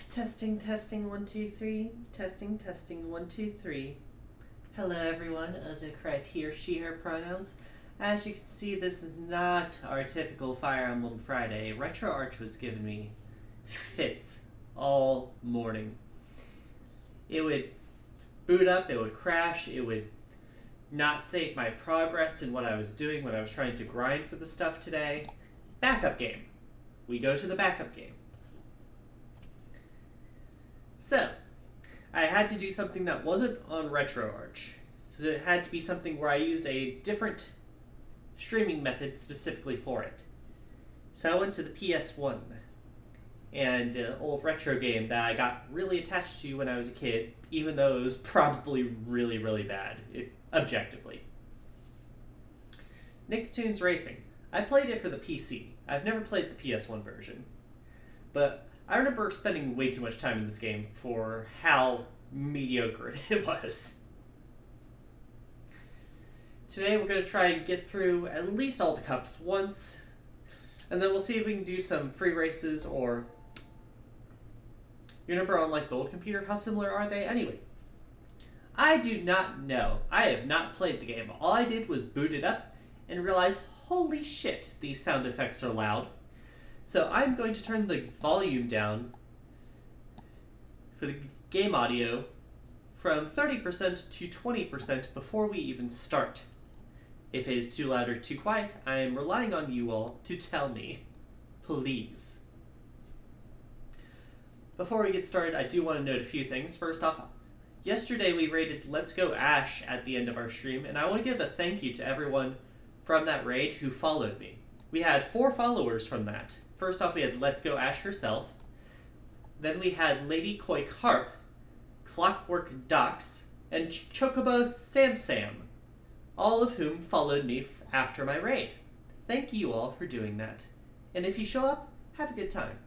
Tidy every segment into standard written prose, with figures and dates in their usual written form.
Testing, 1, 2, 3. Testing, 1, 2, 3. Hello everyone, as I correct he or she, her pronouns. As you can see, this is not our typical Fire Emblem Friday. RetroArch was giving me fits all morning. It would boot up, it would crash, it would not save my progress in what I was doing when I was trying to grind for the stuff today. Backup game. We go to the backup game. So, I had to do something that wasn't on RetroArch. So it had to be something where I use a different streaming method specifically for it. So I went to the PS1 and an old retro game that I got really attached to when I was a kid, even though it was probably really, really bad, objectively. Nicktoons Racing. I played it for the PC. I've never played the PS1 version. But I remember spending way too much time in this game for how mediocre it was. Today we're going to try and get through at least all the cups once, and then we'll see if we can do some free races or... You remember on like the old computer, how similar are they? Anyway, I do not know. I have not played the game. All I did was boot it up and realize, holy shit, these sound effects are loud. So I'm going to turn the volume down for the game audio from 30% to 20% before we even start. If it is too loud or too quiet, I am relying on you all to tell me. Please. Before we get started, I do want to note a few things. First off, yesterday we raided Let's Go Ash at the end of our stream, and I want to give a thank you to everyone from that raid who followed me. We had 4 followers from that. First off, we had Let's Go Ash herself. Then we had Lady Koi Carp, Clockwork Docs, and Chocobo Sam, all of whom followed me after my raid. Thank you all for doing that. And if you show up, have a good time.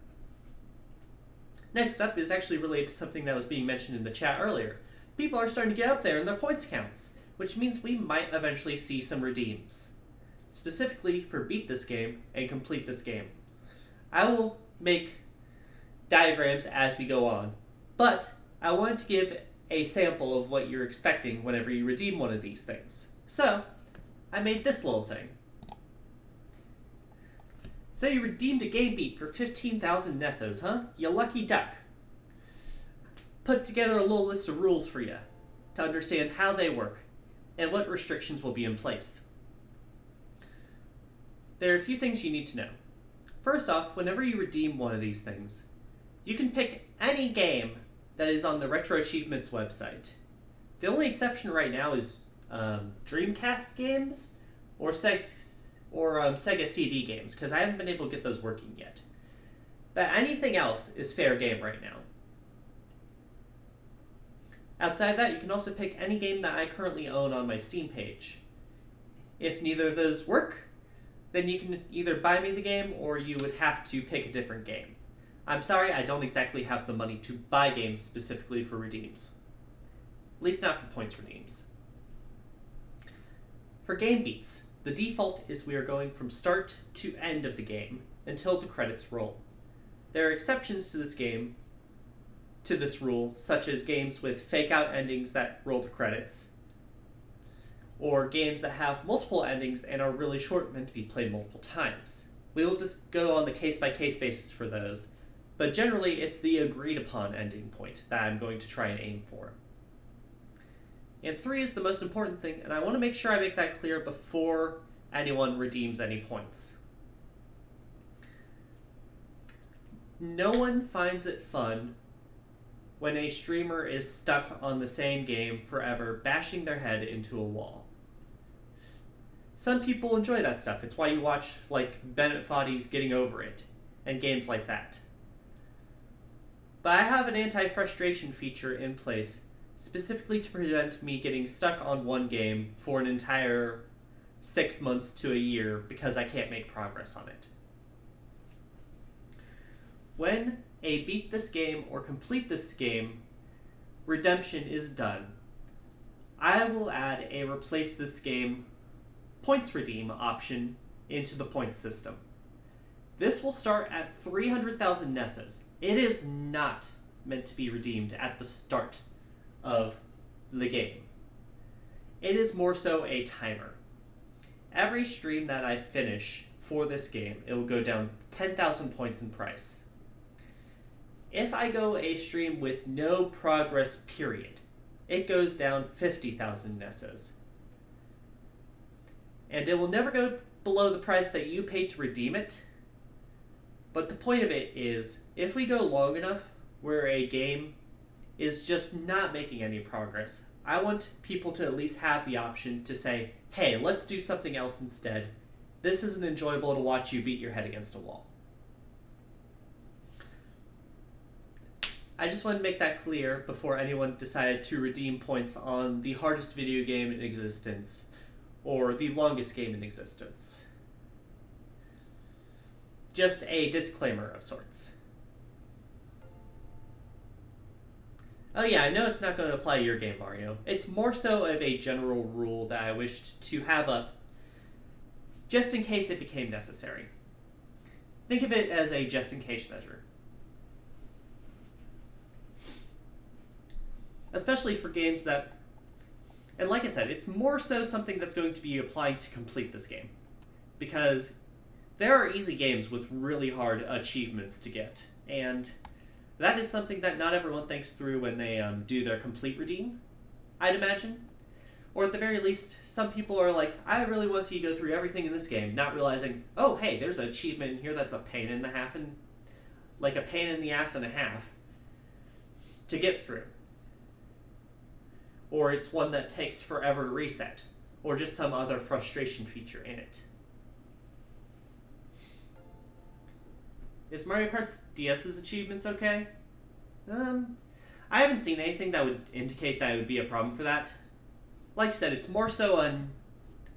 Next up is actually related to something that was being mentioned in the chat earlier. People are starting to get up there in their points counts, which means we might eventually see some redeems. Specifically for beat this game and complete this game. I will make diagrams as we go on, but I wanted to give a sample of what you're expecting whenever you redeem one of these things. So, I made this little thing. So you redeemed a game beat for 15,000 Nessos, huh? You lucky duck. Put together a little list of rules for you to understand how they work and what restrictions will be in place. There are a few things you need to know. First off, whenever you redeem one of these things, you can pick any game that is on the Retroachievements website. The only exception right now is Dreamcast games or Sega CD games, because I haven't been able to get those working yet. But anything else is fair game right now. Outside that, you can also pick any game that I currently own on my Steam page. If neither of those work, then you can either buy me the game or you would have to pick a different game. I'm sorry, I don't exactly have the money to buy games specifically for redeems. At least not for points redeems. For game beats, the default is we are going from start to end of the game until the credits roll. There are exceptions to this rule, such as games with fake-out endings that roll the credits, or games that have multiple endings and are really short, meant to be played multiple times. We will just go on the case-by-case basis for those, but generally it's the agreed-upon ending point that I'm going to try and aim for. And 3 is the most important thing, and I want to make sure I make that clear before anyone redeems any points. No one finds it fun when a streamer is stuck on the same game forever, bashing their head into a wall. Some people enjoy that stuff. It's why you watch, like, Bennett Foddy's Getting Over It, and games like that. But I have an anti-frustration feature in place, specifically to prevent me getting stuck on one game for an entire 6 months to a year because I can't make progress on it. When a beat this game or complete this game redemption is done, I will add a replace this game points redeem option into the points system. This will start at 300,000 Nessos. It is not meant to be redeemed at the start of the game. It is more so a timer. Every stream that I finish for this game, it will go down 10,000 points in price. If I go a stream with no progress period, it goes down 50,000 Nessos. And it will never go below the price that you paid to redeem it. But the point of it is, if we go long enough where a game is just not making any progress, I want people to at least have the option to say, hey, let's do something else instead. This isn't enjoyable to watch you beat your head against a wall. I just want to make that clear before anyone decided to redeem points on the hardest video game in existence or the longest game in existence. Just a disclaimer of sorts. Oh yeah, I know it's not going to apply to your game, Mario. It's more so of a general rule that I wished to have up just in case it became necessary. Think of it as a just-in-case measure. Especially for games that, and like I said, it's more so something that's going to be applied to complete this game. Because there are easy games with really hard achievements to get, and that is something that not everyone thinks through when they do their complete redeem, I'd imagine. Or at the very least, some people are like, I really want to see you go through everything in this game, not realizing, oh hey, there's an achievement in here that's a pain in the ass and a half to get through. Or it's one that takes forever to reset, or just some other frustration feature in it. Is Mario Kart DS's achievements okay? I haven't seen anything that would indicate that it would be a problem for that. Like I said, it's more so a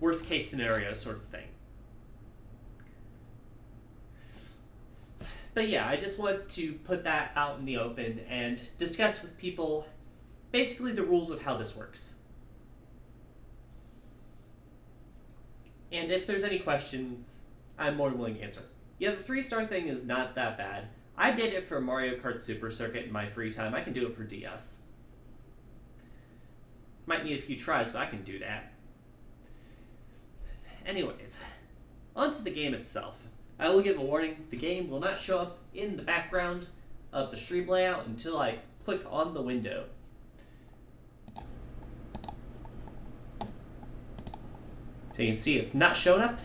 worst case scenario sort of thing. But yeah, I just want to put that out in the open and discuss with people basically the rules of how this works. And if there's any questions, I'm more than willing to answer. Yeah, the 3-star thing is not that bad. I did it for Mario Kart Super Circuit in my free time. I can do it for DS. Might need a few tries, but I can do that. Anyways, onto the game itself. I will give a warning. The game will not show up in the background of the stream layout until I click on the window. So you can see it's not showing up,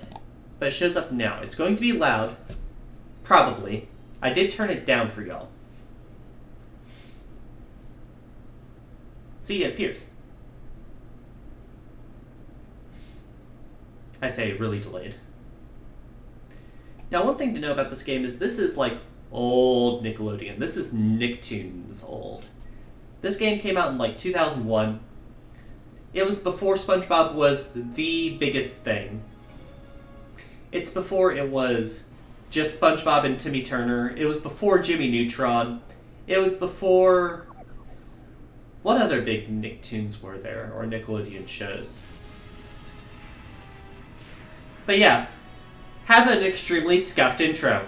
but it shows up now. It's going to be loud, probably. I did turn it down for y'all. See, it appears. I say really delayed. Now, one thing to know about this game is this is like old Nickelodeon. This is Nicktoons old. This game came out in like 2001. It was before SpongeBob was the biggest thing. It's before it was just SpongeBob and Timmy Turner. It was before Jimmy Neutron. It was before... What other big Nicktoons were there, or Nickelodeon shows? But yeah, have an extremely scuffed intro.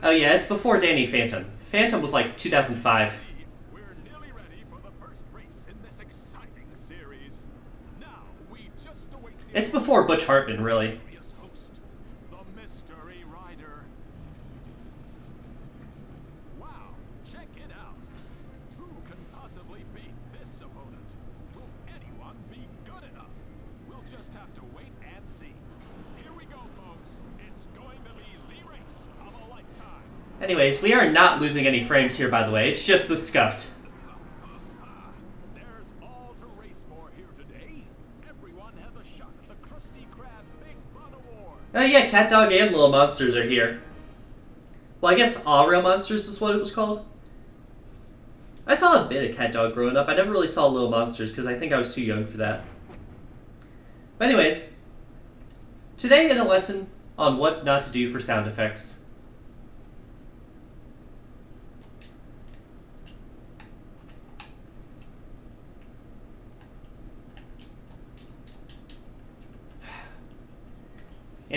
Oh yeah, it's before Danny Phantom. Phantom was like 2005. We're nearly ready for the first race in this exciting series. Now we just await the It's before Butch Hartman, really. host, the Mystery Rider. Wow, check it out. Who can possibly beat this opponent? Will anyone be good enough? We'll just have to wait and see. Here we go, folks. It's going to be the race of a lifetime. Anyways, we are not losing any frames here, by the way. It's just the Scuffed. There's all to race for here today. Everyone has a shot at the Krusty Krab Big Bun Award. Oh yeah, Cat Dog and Little Monsters are here. Well, I guess All Real Monsters is what it was called. I saw a bit of Cat Dog growing up. I never really saw Little Monsters because I think I was too young for that. But anyways, today in a lesson on what not to do for sound effects.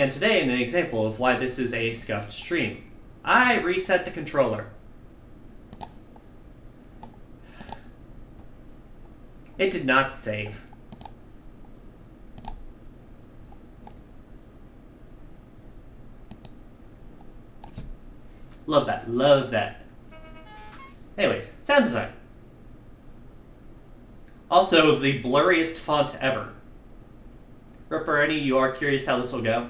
And today, an example of why this is a scuffed stream. I reset the controller. It did not save. Love that, love that. Anyways, sound design. Also, the blurriest font ever. Ripperoni, you are curious how this will go?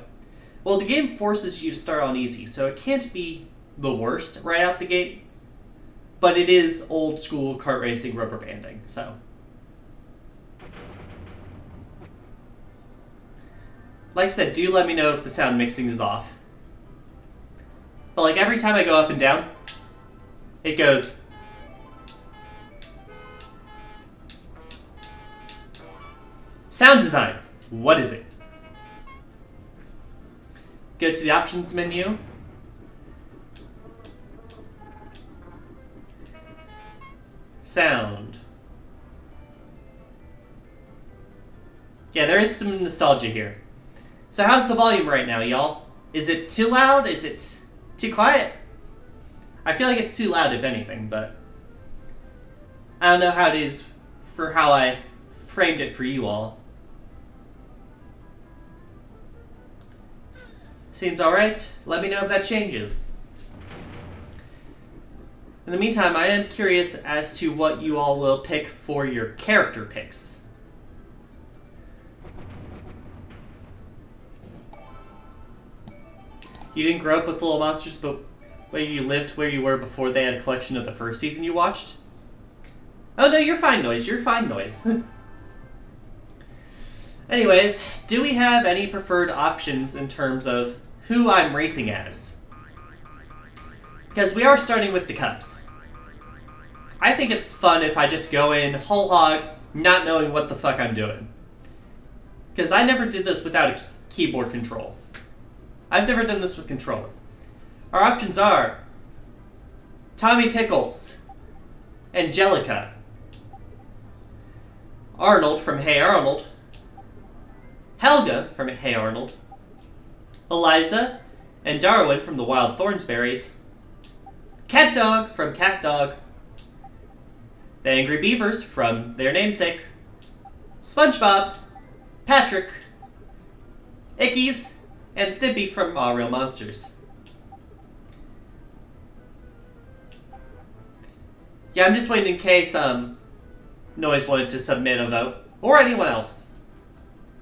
Well, the game forces you to start on easy, so it can't be the worst right out the gate. But it is old school kart racing rubber banding, so. Like I said, do let me know if the sound mixing is off. But like every time I go up and down, it goes. Sound design. What is it? Go to the options menu. Sound. Yeah, there is some nostalgia here. So how's the volume right now, y'all? Is it too loud? Is it too quiet? I feel like it's too loud, if anything, but I don't know how it is for how I framed it for you all. Seems alright. Let me know if that changes. In the meantime, I am curious as to what you all will pick for your character picks. You didn't grow up with Little Monsters, but where you lived where you were before they had a collection of the first season you watched? Oh no, you're fine, Noise. You're fine, Noise. Anyways, do we have any preferred options in terms of who I'm racing as? Because we are starting with the Cups. I think it's fun if I just go in whole hog, not knowing what the fuck I'm doing. Because I never did this without a keyboard control. I've never done this with controller. Our options are Tommy Pickles, Angelica, Arnold from Hey Arnold, Helga from Hey Arnold, Eliza and Darwin from the Wild Thornsberries, Cat Dog from Cat Dog, the Angry Beavers from their namesake, SpongeBob, Patrick, Ickies, and Stimpy from All Real Monsters. Yeah, I'm just waiting in case Noise wanted to submit a vote, or anyone else.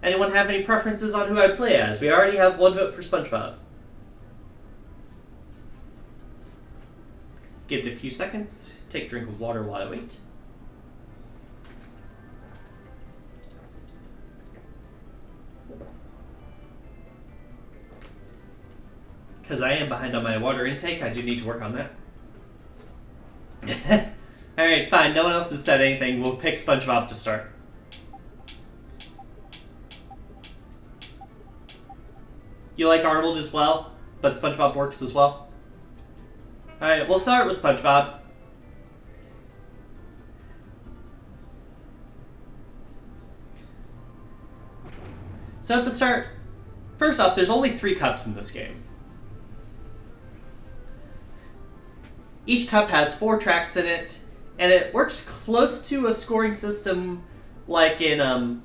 Anyone have any preferences on who I'd play as? We already have one vote for SpongeBob. Give it a few seconds. Take a drink of water while I wait. Because I am behind on my water intake, I do need to work on that. Alright, fine. No one else has said anything. We'll pick SpongeBob to start. You like Arnold as well, but SpongeBob works as well? Alright, we'll start with SpongeBob. So at the start, first off, there's only 3 cups in this game. Each cup has 4 tracks in it, and it works close to a scoring system like in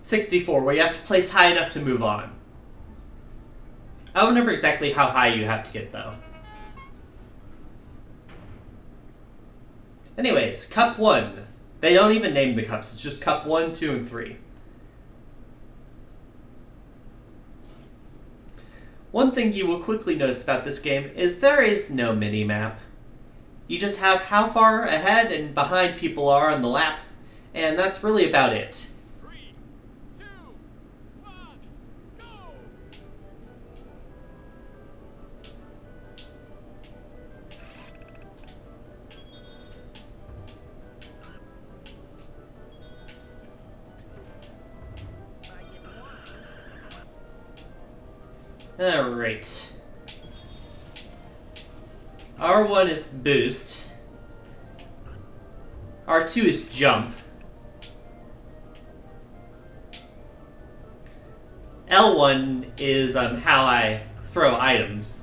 64, where you have to place high enough to move on. I don't remember exactly how high you have to get, though. Anyways, Cup 1. They don't even name the cups, it's just Cup 1, 2, and 3. One thing you will quickly notice about this game is there is no mini-map. You just have how far ahead and behind people are on the lap, and that's really about it. 3, 2, 1, go! Alright. R1 is boost. R2 is jump. L1 is how I throw items.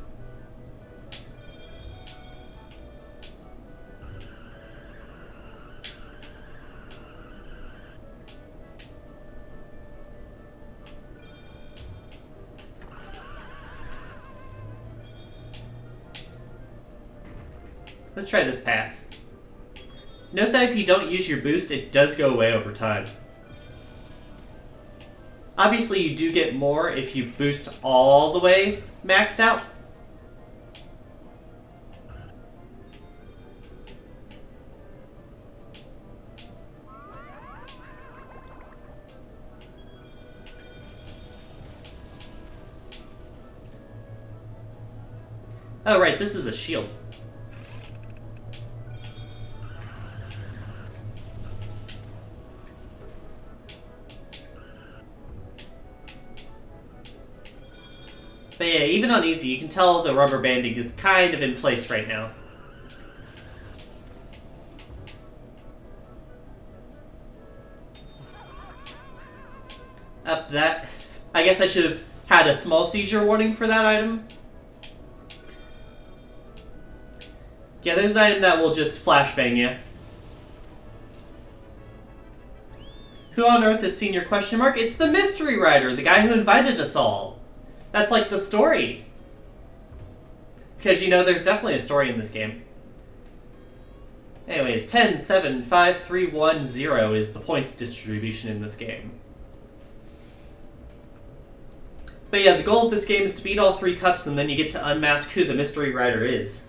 Let's try this path. Note that if you don't use your boost, it does go away over time. Obviously, you do get more if you boost all the way maxed out. Oh, right, this is a shield. But yeah, even on easy, you can tell the rubber banding is kind of in place right now. Up that. I guess I should have had a small seizure warning for that item. Yeah, there's an item that will just flashbang you. Who on earth has seen your question mark? It's the mystery writer, the guy who invited us all. That's like the story. Because, you know, there's definitely a story in this game. Anyways, 10, 7, 5, 3, 1, 0 is the points distribution in this game. But yeah, the goal of this game is to beat all 3 cups, and then you get to unmask who the mystery writer is.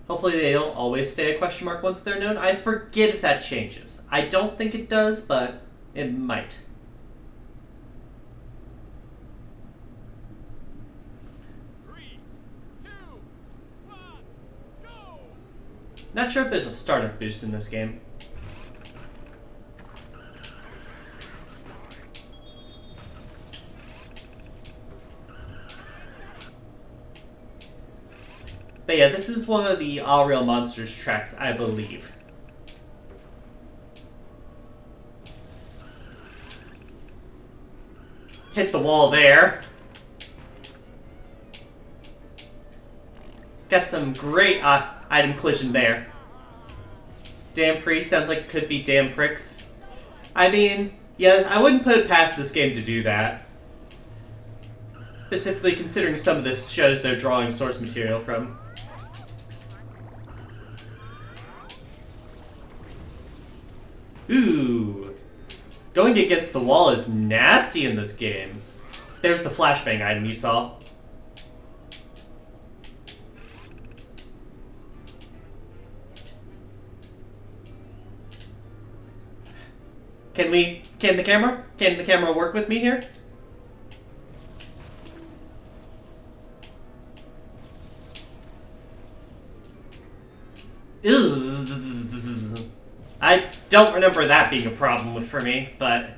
Hopefully they don't always stay a question mark once they're known. I forget if that changes. I don't think it does, but it might. Three, two, one, go! Not sure if there's a startup boost in this game. But yeah, this is one of the All Real Monsters tracks, I believe. Hit the wall there. Got some great item collision there. Damn priest sounds like it could be damn pricks. I mean, yeah, I wouldn't put it past this game to do that. Specifically considering some of this shows they're drawing source material from. Ooh. Going against the wall is nasty in this game. There's the flashbang item you saw. Can the camera work with me here? I don't remember that being a problem for me, but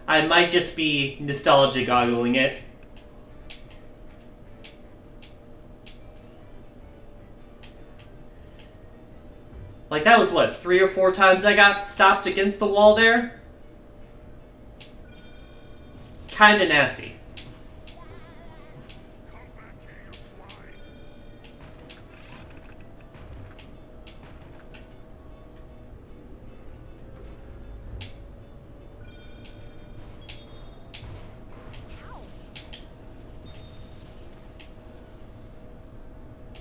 I might just be nostalgia goggling it. Like, that was what, 3 or 4 times I got stopped against the wall there? Kinda nasty.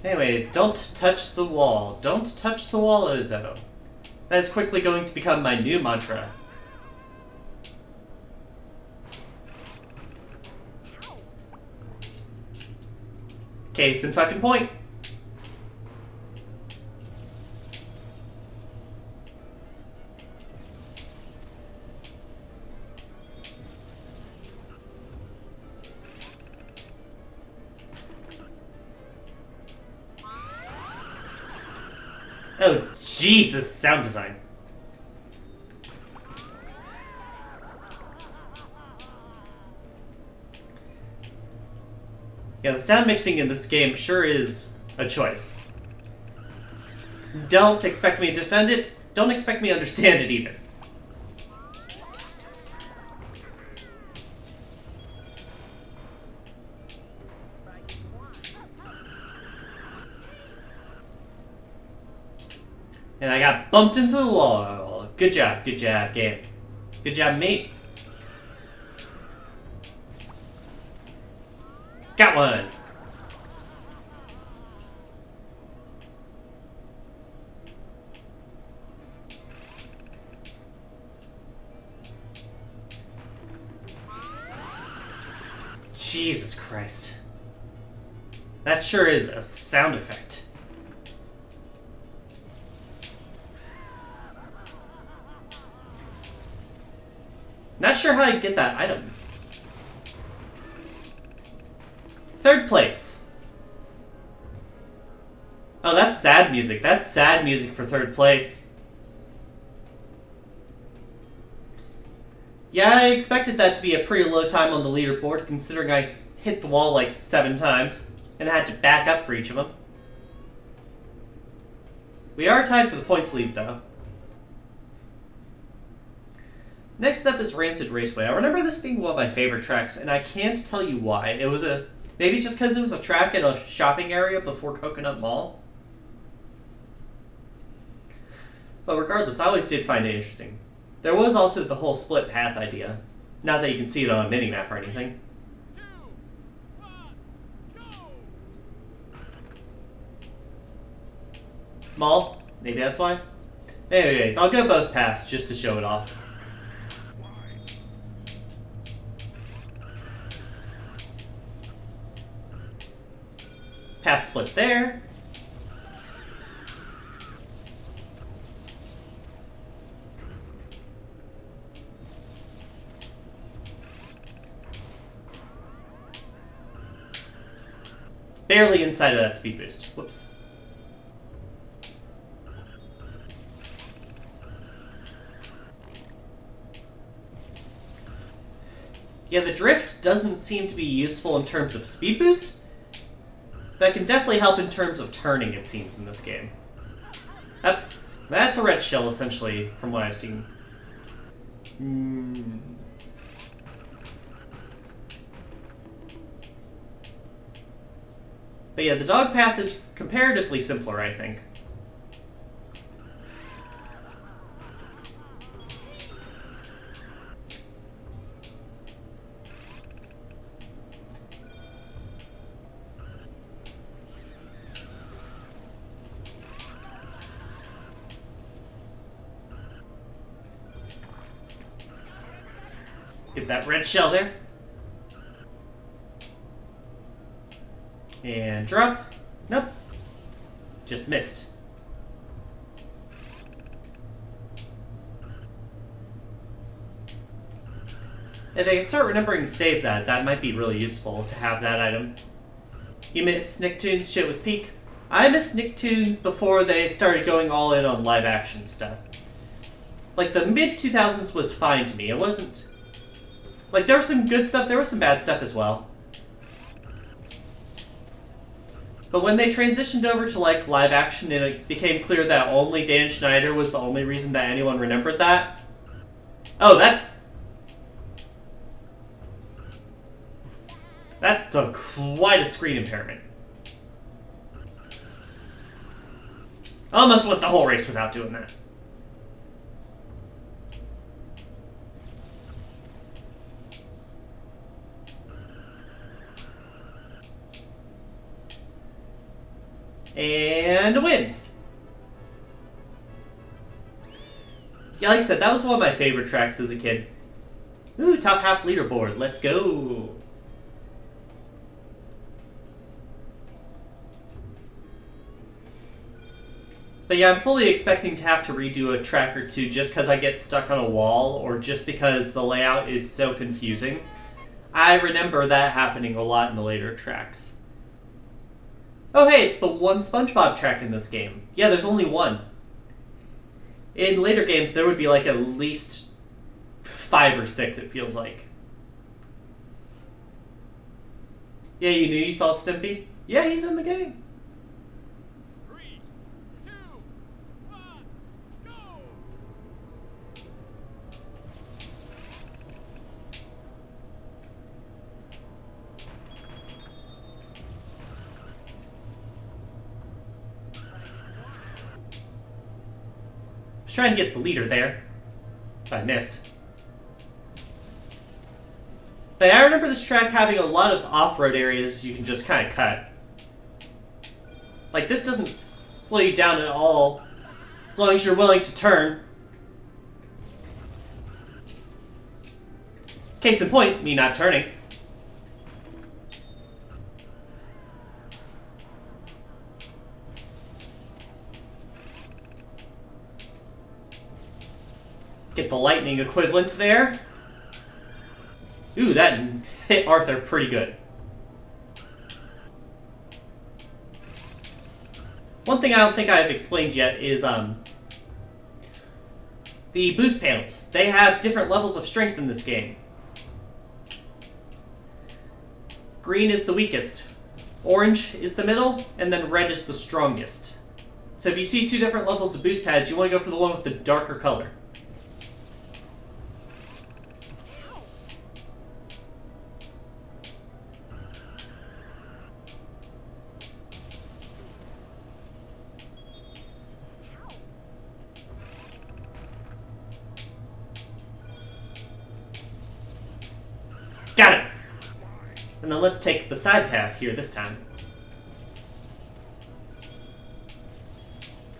Anyways, don't touch the wall. Don't touch the wall, Ozo. That's quickly going to become my new mantra. Case in fucking point. Oh, jeez, this sound design. Yeah, the sound mixing in this game sure is a choice. Don't expect me to defend it. Don't expect me to understand it either. And I got bumped into the wall. Good job, game. Good job, mate. Got one. Jesus Christ. That sure is a sound effect. Not sure how I get that item. Third place. Oh, that's sad music. That's sad music for third place. Yeah, I expected that to be a pretty low time on the leaderboard, considering I hit the wall like 7 times, and had to back up for each of them. We are tied for the points lead, though. Next up is Rancid Raceway. I remember this being one of my favorite tracks, and I can't tell you why. It was maybe just because it was a track in a shopping area before Coconut Mall. But regardless, I always did find it interesting. There was also the whole split path idea. Not that you can see it on a minimap or anything. 2, 1, go! Mall? Maybe that's why? Anyways, I'll go both paths just to show it off. Path split there. Barely inside of that speed boost. Whoops. Yeah, the drift doesn't seem to be useful in terms of speed boost. That can definitely help in terms of turning, it seems, in this game. Yep. That's a red shell, essentially, from what I've seen. But yeah, the dog path is comparatively simpler, I think. Get that red shell there. And drop. Nope. Just missed. If I can start remembering to save that, that might be really useful to have that item. You miss Nicktoons, shit was peak. I missed Nicktoons before they started going all in on live action stuff. Like, the mid-2000s was fine to me. It wasn't... Like, there was some good stuff, there was some bad stuff as well. But when they transitioned over to, like, live action and it became clear that only Dan Schneider was the only reason that anyone remembered that... Oh, that's quite a screen impairment. I almost went the whole race without doing that. And a win. Yeah, like I said, that was one of my favorite tracks as a kid. Ooh, top half leaderboard. Let's go. But yeah, I'm fully expecting to have to redo a track or two just because I get stuck on a wall or just because the layout is so confusing. I remember that happening a lot in the later tracks. Oh hey, it's the one SpongeBob track in this game. Yeah, there's only one. In later games, there would be like at least 5 or 6, it feels like. Yeah, you knew you saw Stimpy? Yeah, he's in the game. 3, 2, Trying to get the leader there. But I missed. But I remember this track having a lot of off-road areas you can just kind of cut. Like, this doesn't slow you down at all, as long as you're willing to turn. Case in point, me not turning. Get the lightning equivalent there. Ooh, that hit Arthur pretty good. One thing I don't think I've explained yet is the boost panels. They have different levels of strength in this game. Green is the weakest, orange is the middle, and then red is the strongest. So if you see two different levels of boost pads, you want to go for the one with the darker color. Got it! And then let's take the side path here this time.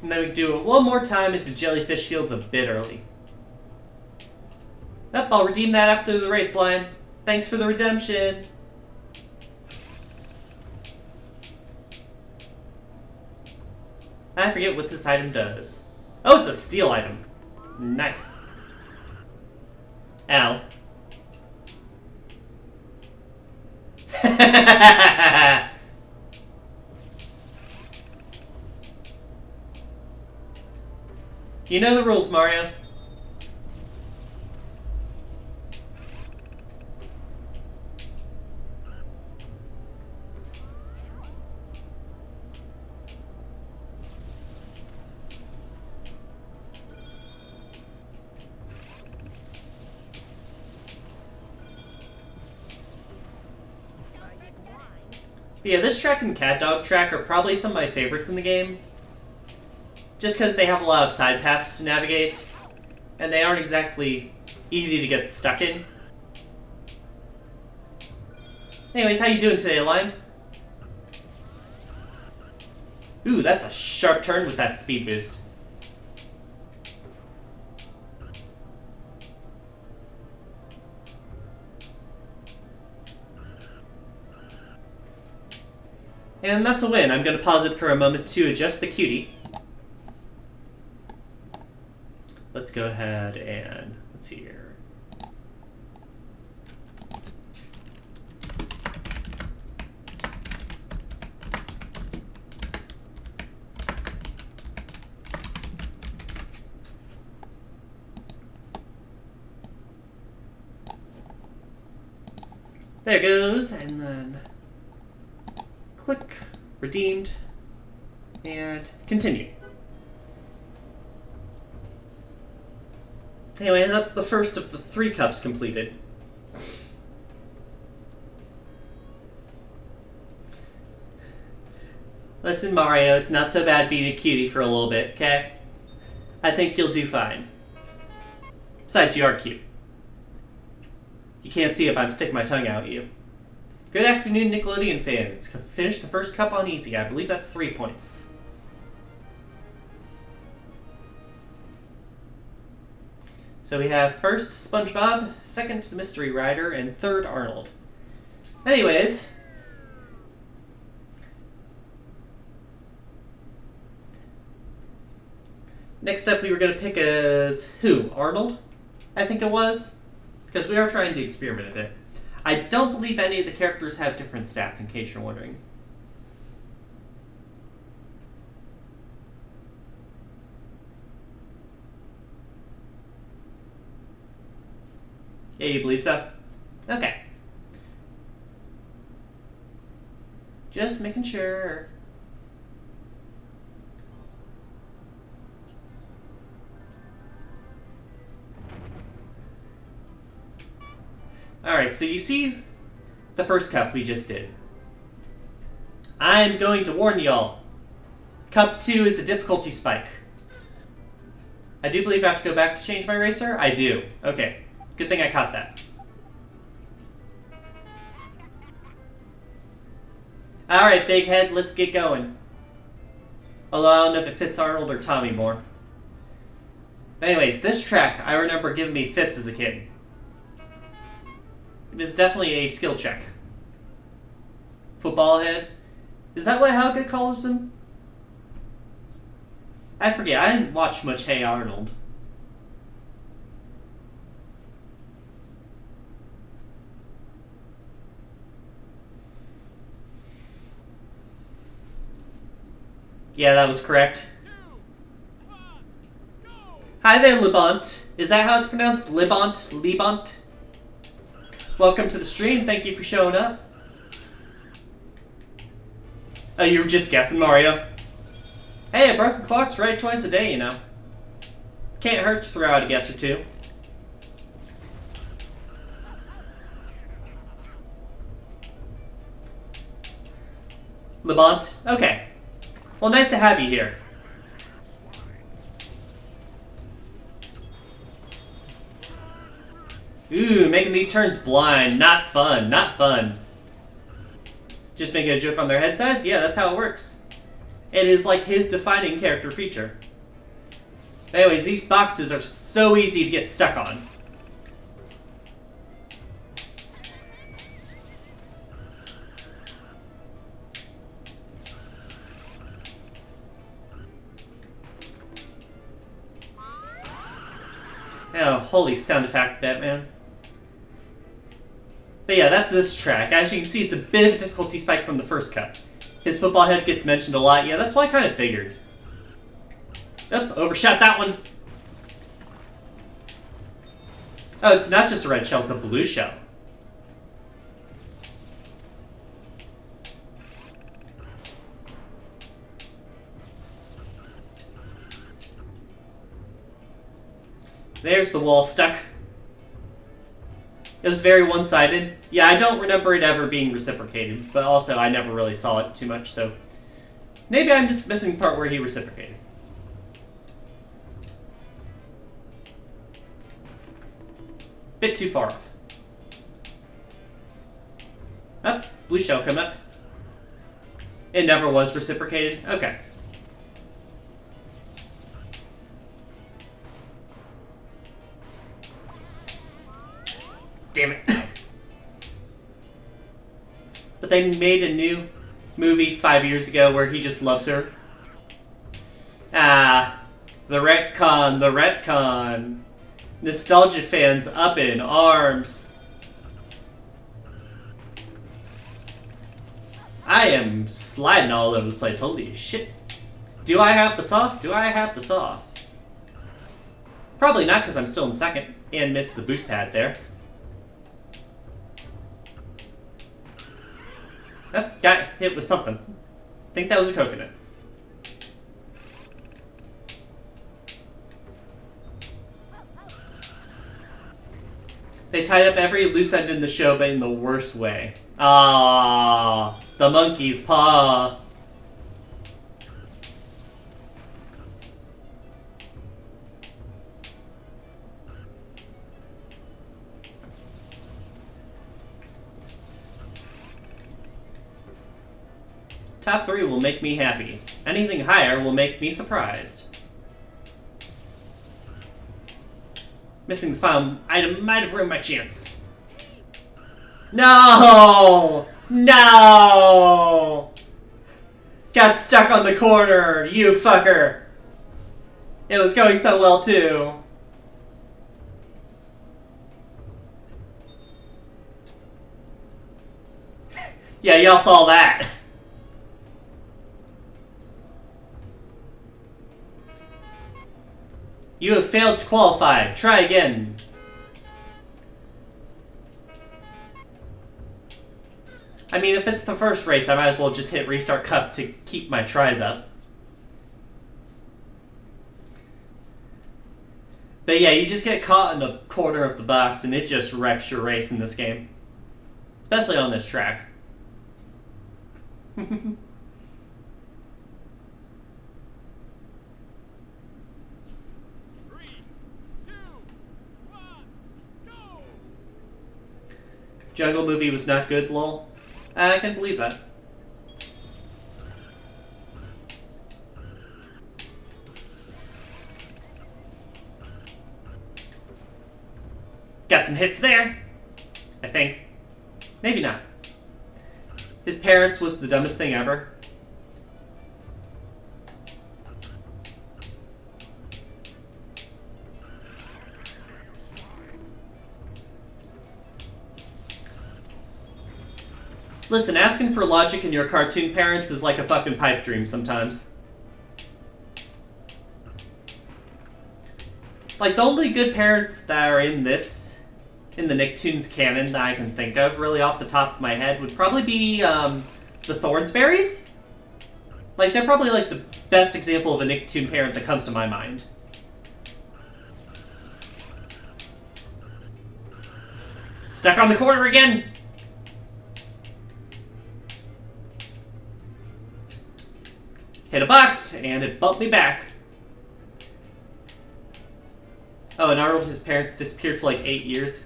And then we do it one more time into Jellyfish Fields a bit early. Yep, I'll redeem that after the race line. Thanks for the redemption. I forget what this item does. Oh, it's a steel item. Nice. Ow. You know the rules, Mario. But yeah, this track and Cat Dog track are probably some of my favorites in the game. Just because they have a lot of side paths to navigate, and they aren't exactly easy to get stuck in. Anyways, how you doing today, Lion? Ooh, that's a sharp turn with that speed boost. And that's a win. I'm going to pause it for a moment to adjust the cutie. Let's go ahead and, let's see here. There it goes, and then click, redeemed, and continue. Anyway, that's the first of the 3 cups completed. Listen, Mario, it's not so bad being a cutie for a little bit, okay? I think you'll do fine. Besides, you are cute. You can't see if I'm sticking my tongue out at you. Good afternoon, Nickelodeon fans. Finished the first cup on easy. I believe that's 3 points. So we have first SpongeBob, second the Mystery Rider, and third Arnold. Anyways, next up we were going to pick as who? Arnold? I think it was. Because we are trying to experiment a bit. I don't believe any of the characters have different stats, in case you're wondering. Yeah, you believe so? Okay. Just making sure. Alright, so you see the first cup we just did. I'm going to warn y'all. Cup 2 is a difficulty spike. I do believe I have to go back to change my racer. I do. Okay. Good thing I caught that. Alright, big head, let's get going. Although I don't know if it fits Arnold or Tommy more. But anyways, this track I remember giving me fits as a kid. It is definitely a skill check. Football head. Is that what Helga calls him? I forget, I didn't watch much Hey Arnold. Yeah, that was correct. 2, 1, go! Hi there, Libont. Is that how it's pronounced? Libont? Libont? Welcome to the stream. Thank you for showing up. Oh, you were just guessing, Mario. Hey, a broken clock's right twice a day, you know. Can't hurt to throw out a guess or two. Libont? Okay. Well, nice to have you here. Ooh, making these turns blind. Not fun. Not fun. Just making a joke on their head size? Yeah, that's how it works. It is like his defining character feature. Anyways, these boxes are so easy to get stuck on. Oh, holy sound effect, Batman. But yeah, that's this track. As you can see, it's a bit of a difficulty spike from the first cut. His football head gets mentioned a lot. Yeah, that's what I kind of figured. Oop, overshot that one. Oh, it's not just a red shell, it's a blue shell. There's the wall stuck. It was very one-sided. Yeah, I don't remember it ever being reciprocated, but also I never really saw it too much, so maybe I'm just missing the part where he reciprocated. Bit too far off. Up, blue shell come up. It never was reciprocated? Okay. Damn it. But they made a new movie 5 years ago where he just loves her. Ah, the retcon, the retcon. Nostalgia fans up in arms. I am sliding all over the place. Holy shit. Do I have the sauce? Do I have the sauce? Probably not, because I'm still in second and missed the boost pad there. Oh, got hit with something. I think that was a coconut. They tied up every loose end in the show, but in the worst way. Ah, the monkey's paw. Top 3 will make me happy. Anything higher will make me surprised. Missing the final item might have ruined my chance. No! No! Got stuck on the corner, you fucker! It was going so well, too. Yeah, y'all saw that. You have failed to qualify. Try again. I mean, if it's the first race, I might as well just hit Restart Cup to keep my tries up. But yeah, you just get caught in the corner of the box and it just wrecks your race in this game. Especially on this track. Jungle movie was not good, lol. I can believe that. Got some hits there, I think. Maybe not. His parents was the dumbest thing ever. Listen, asking for logic in your cartoon parents is like a fucking pipe dream sometimes. Like, the only good parents that are in the Nicktoons canon that I can think of, really off the top of my head, would probably be, the Thornsberries? Like, they're probably, like, the best example of a Nicktoon parent that comes to my mind. Stuck on the corner again! Hit a box, and it bumped me back. Oh, and Arnold, his parents disappeared for like 8 years.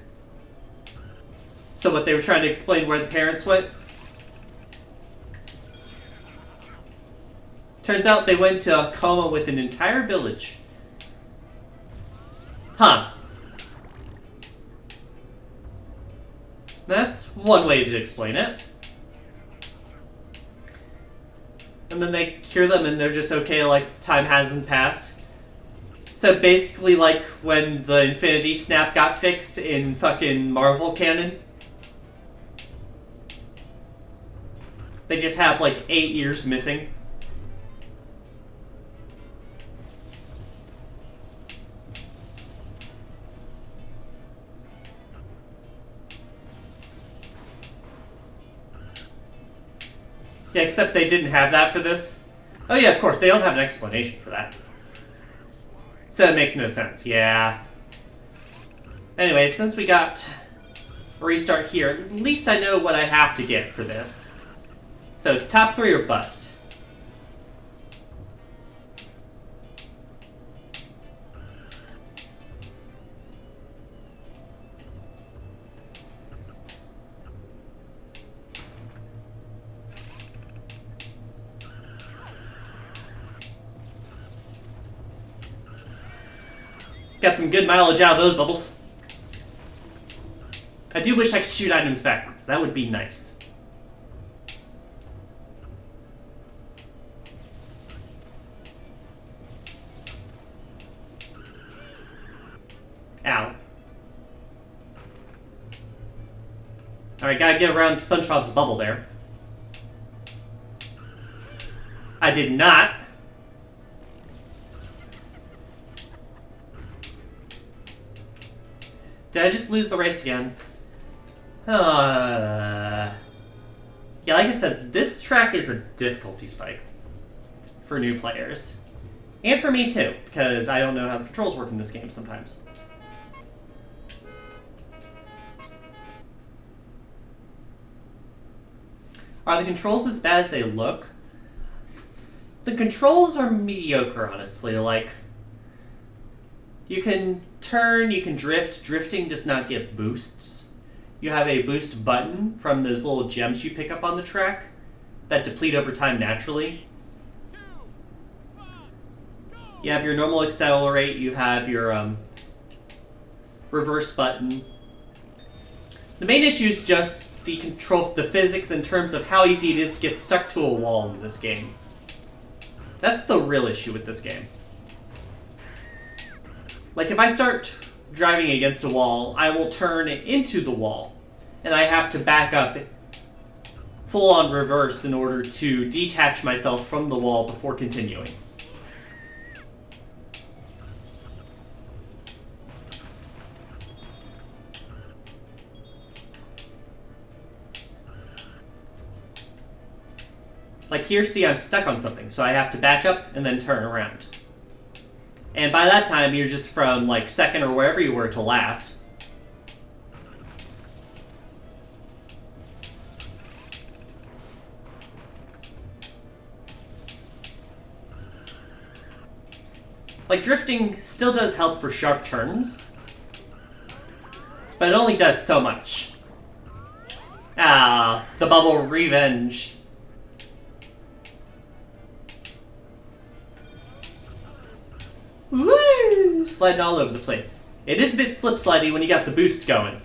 So what, they were trying to explain where the parents went? Turns out they went to a coma with an entire village. Huh. That's one way to explain it. And then they cure them and they're just okay, like time hasn't passed. So basically like when the Infinity Snap got fixed in fucking Marvel canon. They just have like 8 years missing. Yeah, except they didn't have that for this. Oh yeah, of course, they don't have an explanation for that. So it makes no sense, yeah. Anyway, since we got a restart here, at least I know what I have to get for this. So it's top 3 or bust. Got some good mileage out of those bubbles. I do wish I could shoot items backwards. That would be nice. Ow. Alright, gotta get around SpongeBob's bubble there. I did not. Did I just lose the race again? Yeah, like I said, this track is a difficulty spike for new players. And for me too, because I don't know how the controls work in this game sometimes. Are the controls as bad as they look? The controls are mediocre, honestly. Like, you can turn, you can drift. Drifting does not get boosts. You have a boost button from those little gems you pick up on the track that deplete over time naturally. You have your normal accelerate, you have your reverse button. The main issue is just the physics in terms of how easy it is to get stuck to a wall in this game. That's the real issue with this game. Like, if I start driving against a wall, I will turn into the wall, and I have to back up full on reverse in order to detach myself from the wall before continuing. Like here, see, I'm stuck on something, so I have to back up and then turn around. And by that time, you're just from, like, second or wherever you were to last. Like, drifting still does help for sharp turns, but it only does so much. Ah, the bubble revenge. Woo! Sliding all over the place. It is a bit slip-slidey when you got the boost going.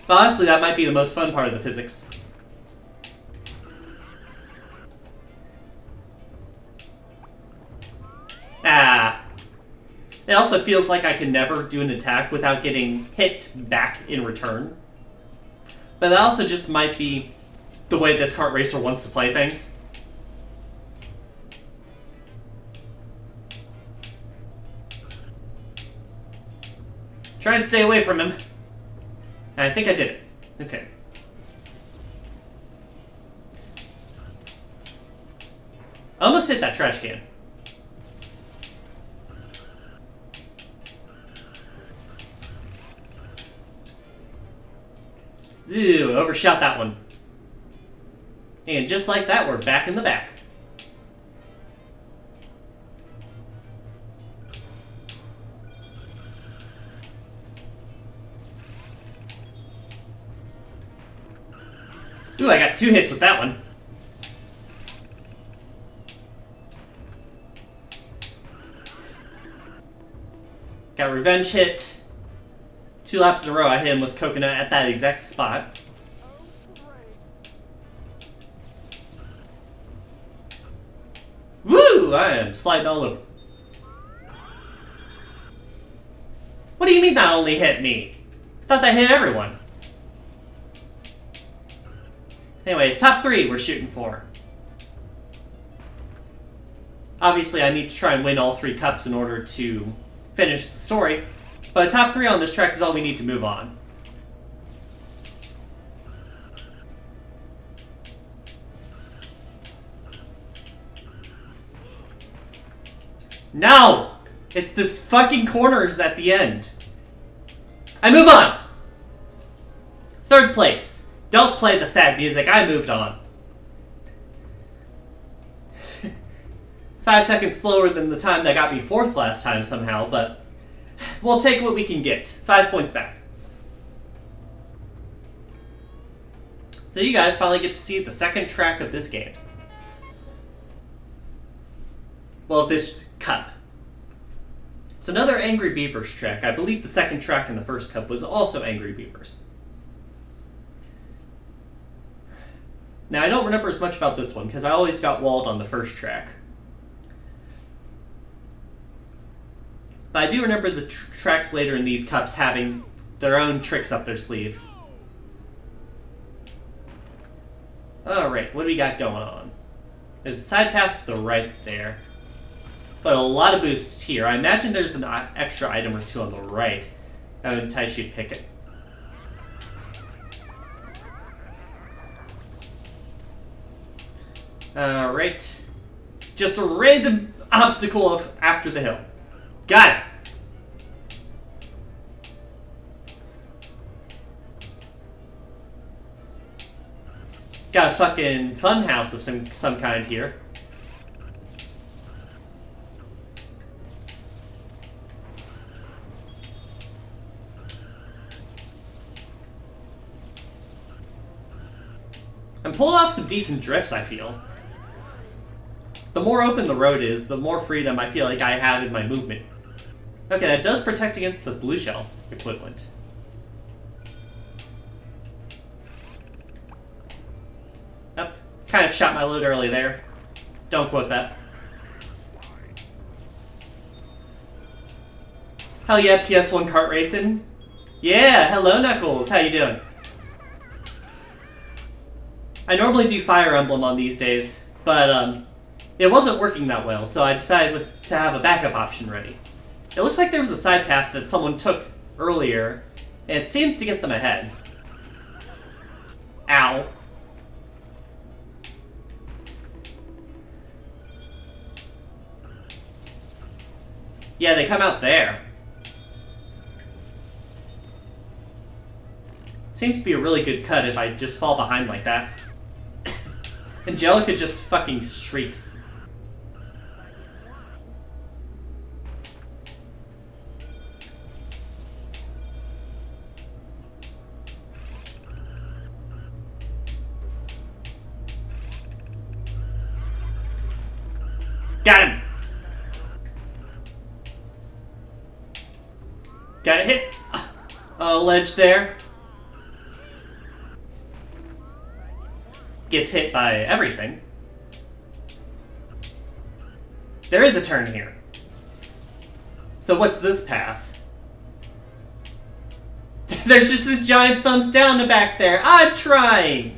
But honestly, that might be the most fun part of the physics. Ah. It also feels like I can never do an attack without getting hit back in return. But that also just might be the way this kart racer wants to play things. Try and stay away from him. And I think I did it. Okay. Almost hit that trash can. Ooh, overshot that one. And just like that, we're back in the back. Ooh, I got 2 hits with that one. Got a revenge hit. 2 laps in a row, I hit him with coconut at that exact spot. Woo! I am sliding all over. What do you mean that only hit me? I thought that hit everyone. Anyways, top 3 we're shooting for. Obviously, I need to try and win all 3 cups in order to finish the story, but top 3 on this track is all we need to move on. No! It's this fucking corners at the end. I move on! 3rd place. Don't play the sad music, I moved on. 5 seconds slower than the time that got me 4th last time somehow, but we'll take what we can get. 5 points back. So you guys finally get to see the 2nd track of this game. Well, of this cup. It's another Angry Beavers track. I believe the 2nd track in the 1st cup was also Angry Beavers. Now, I don't remember as much about this one, because I always got walled on the 1st track. But I do remember the tracks later in these cups having their own tricks up their sleeve. Alright, what do we got going on? There's a side path to the right there. But a lot of boosts here. I imagine there's an extra item or 2 on the right that would entice you to pick it. Alright. Just a random obstacle after the hill. Got it! Got a fucking fun house of some kind here. I'm pulling off some decent drifts, I feel. The more open the road is, the more freedom I feel like I have in my movement. Okay, that does protect against the blue shell equivalent. Yep, kind of shot my load early there. Don't quote that. Hell yeah, PS1 kart racing. Yeah, hello Knuckles, how you doing? I normally do Fire Emblem on these days, but it wasn't working that well, so I decided to have a backup option ready. It looks like there was a side path that someone took earlier, and it seems to get them ahead. Ow. Yeah, they come out there. Seems to be a really good cut if I just fall behind like that. Angelica just fucking shrieks. Got him! Got hit a ledge there. Gets hit by everything. There is a turn here. So what's this path? There's just this giant thumbs down back there. I'm trying!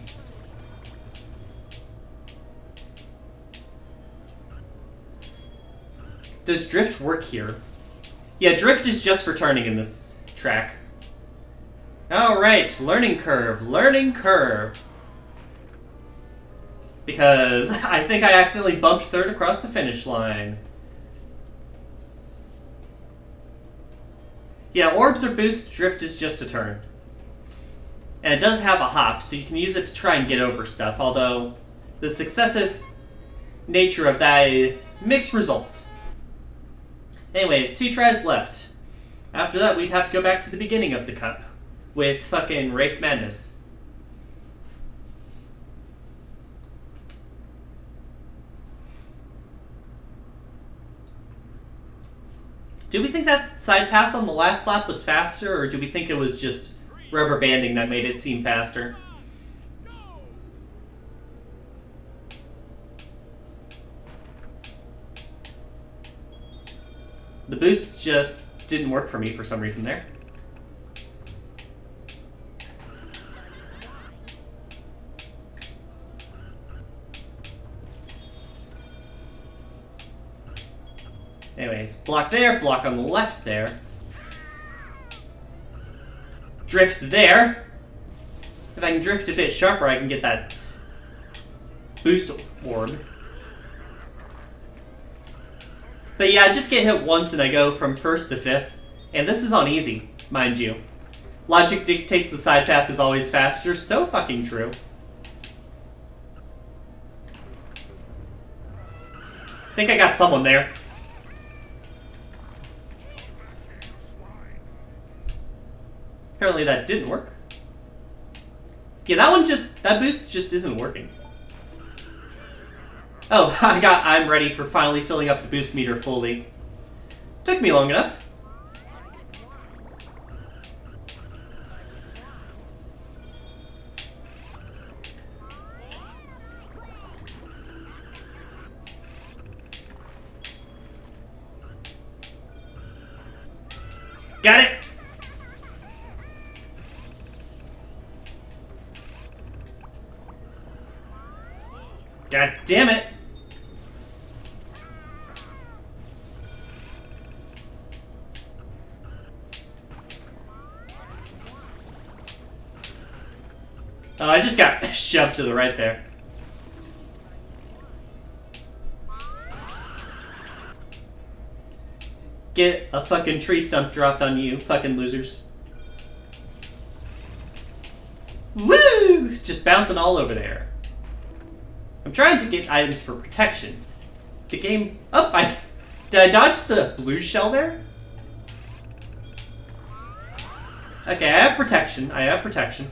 Does drift work here? Yeah, drift is just for turning in this track. Alright, learning curve, learning curve. Because I think I accidentally bumped third across the finish line. Yeah, orbs are boost, drift is just a turn. And it does have a hop, so you can use it to try and get over stuff, although the successive nature of that is mixed results. Anyways, 2 tries left. After that, we'd have to go back to the beginning of the cup with fucking Race Madness. Do we think that side path on the last lap was faster, or do we think it was just rubber banding that made it seem faster? The boost just didn't work for me for some reason there. Anyways, block there, block on the left there. Drift there. If I can drift a bit sharper, I can get that boost orb. But yeah, I just get hit once and I go from 1st to 5th. And this is on easy, mind you. Logic dictates the side path is always faster, so fucking true. I think I got someone there. Apparently that didn't work. Yeah, that boost just isn't working. Oh, I'm ready for finally filling up the boost meter fully. Took me long enough. Got it! God damn it! Oh, I just got shoved to the right there. Get a fucking tree stump dropped on you, fucking losers. Woo! Just bouncing all over there. I'm trying to get items for protection. The game... Oh, did I dodge the blue shell there? Okay, I have protection. I have protection.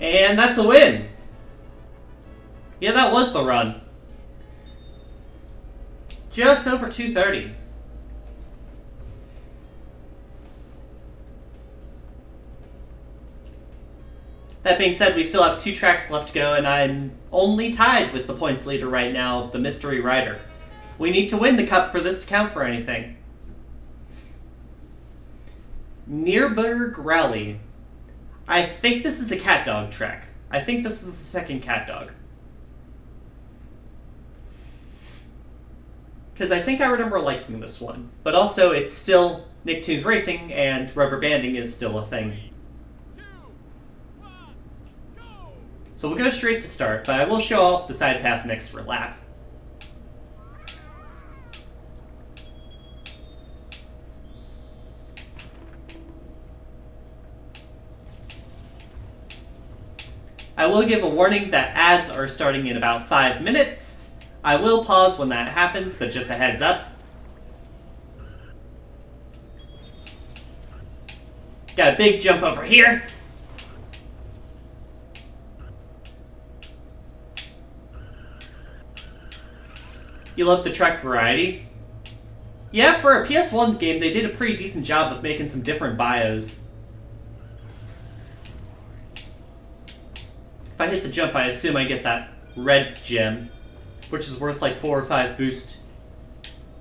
And that's a win! Yeah, that was the run. Just over 230. That being said, we still have 2 tracks left to go, and I'm only tied with the points leader right now of the Mystery Rider. We need to win the cup for this to count for anything. Nürburg Rally. I think this is a cat dog track. I think this is the second cat dog. Because I think I remember liking this one. But also, it's still Nicktoons Racing, and rubber banding is still a thing. 2, 1, go! So we'll go straight to start, but I will show off the side path next lap. I will give a warning that ads are starting in about 5 minutes. I will pause when that happens, but just a heads up. Got a big jump over here. You love the track variety? Yeah, for a PS1 game, they did a pretty decent job of making some different bios. If I hit the jump, I assume I get that red gem, which is worth like 4 or 5 boost.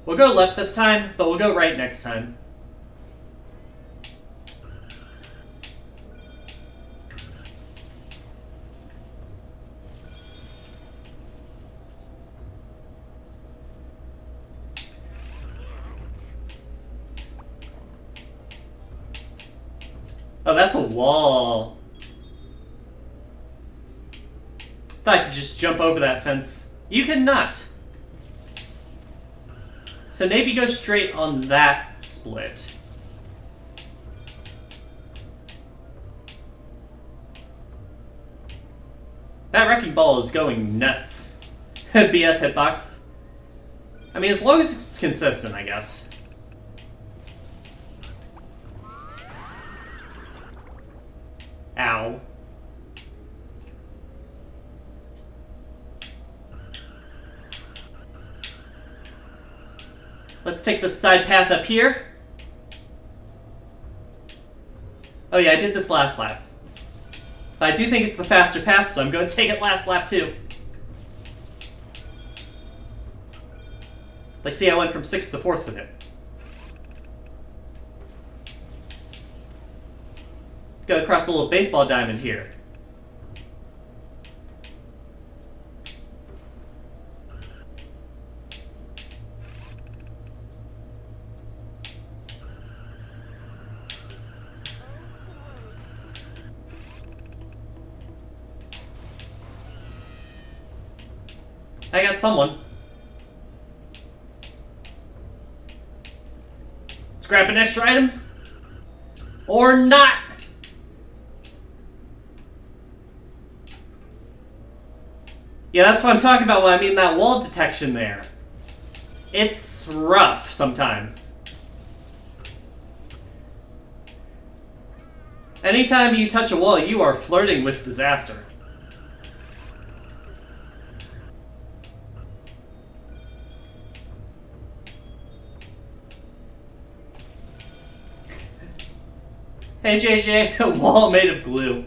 We'll go left this time, but we'll go right next time. Oh, that's a wall. Thought I could just jump over that fence. You cannot. So maybe go straight on that split. That wrecking ball is going nuts. BS hitbox. I mean, as long as it's consistent, I guess. Ow. Let's take the side path up here. Oh yeah, I did this last lap. But I do think it's the faster path, so I'm going to take it last lap too. Like, see, I went from 6th to 4th with it. Go across a little baseball diamond here. I got someone. Let's grab an extra item. Or not. Yeah, that's what I'm talking about when I mean that wall detection there. It's rough sometimes. Anytime you touch a wall, you are flirting with disaster. Hey JJ, a wall made of glue.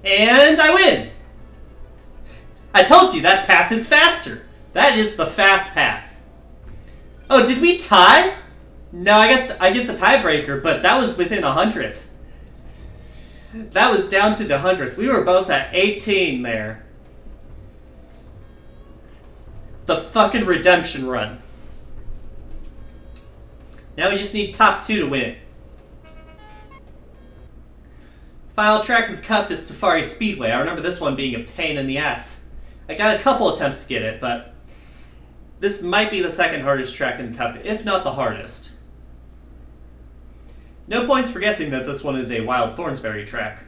And I win! I told you that path is faster. That is the fast path. Oh, did we tie? No, I get the tiebreaker, but that was within 100th. That was down to the 100th. We were both at 18 there. The fucking redemption run. Now we just need top 2 to win it. Final track with Cup is Safari Speedway. I remember this one being a pain in the ass. I got a couple attempts to get it, but this might be the second hardest track in Cup, if not the hardest. No points for guessing that this one is a Wild Thornsberry track.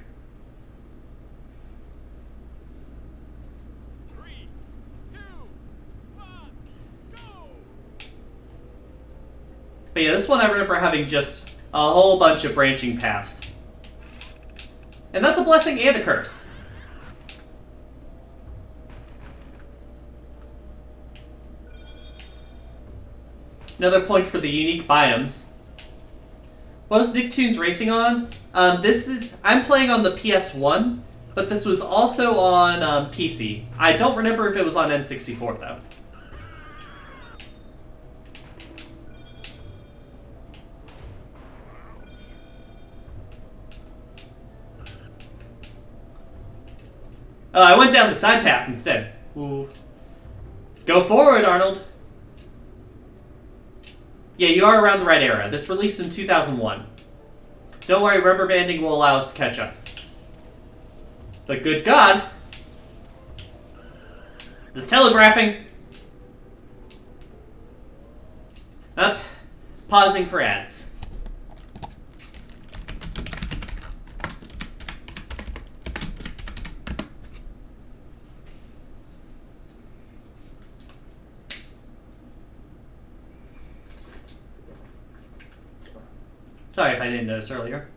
3, 2, 1, go! But yeah, this one I remember having just a whole bunch of branching paths. And that's a blessing and a curse. Another point for the unique biomes. What was Nicktoons racing on? I'm playing on the PS1, but this was also on PC. I don't remember if it was on N64 though. Oh, I went down the side path instead. Ooh. Go forward, Arnold. Yeah, you are around the right era. This released in 2001. Don't worry, rubber banding will allow us to catch up. But good God. This telegraphing. Up. Pausing for ads. Sorry if I didn't notice earlier.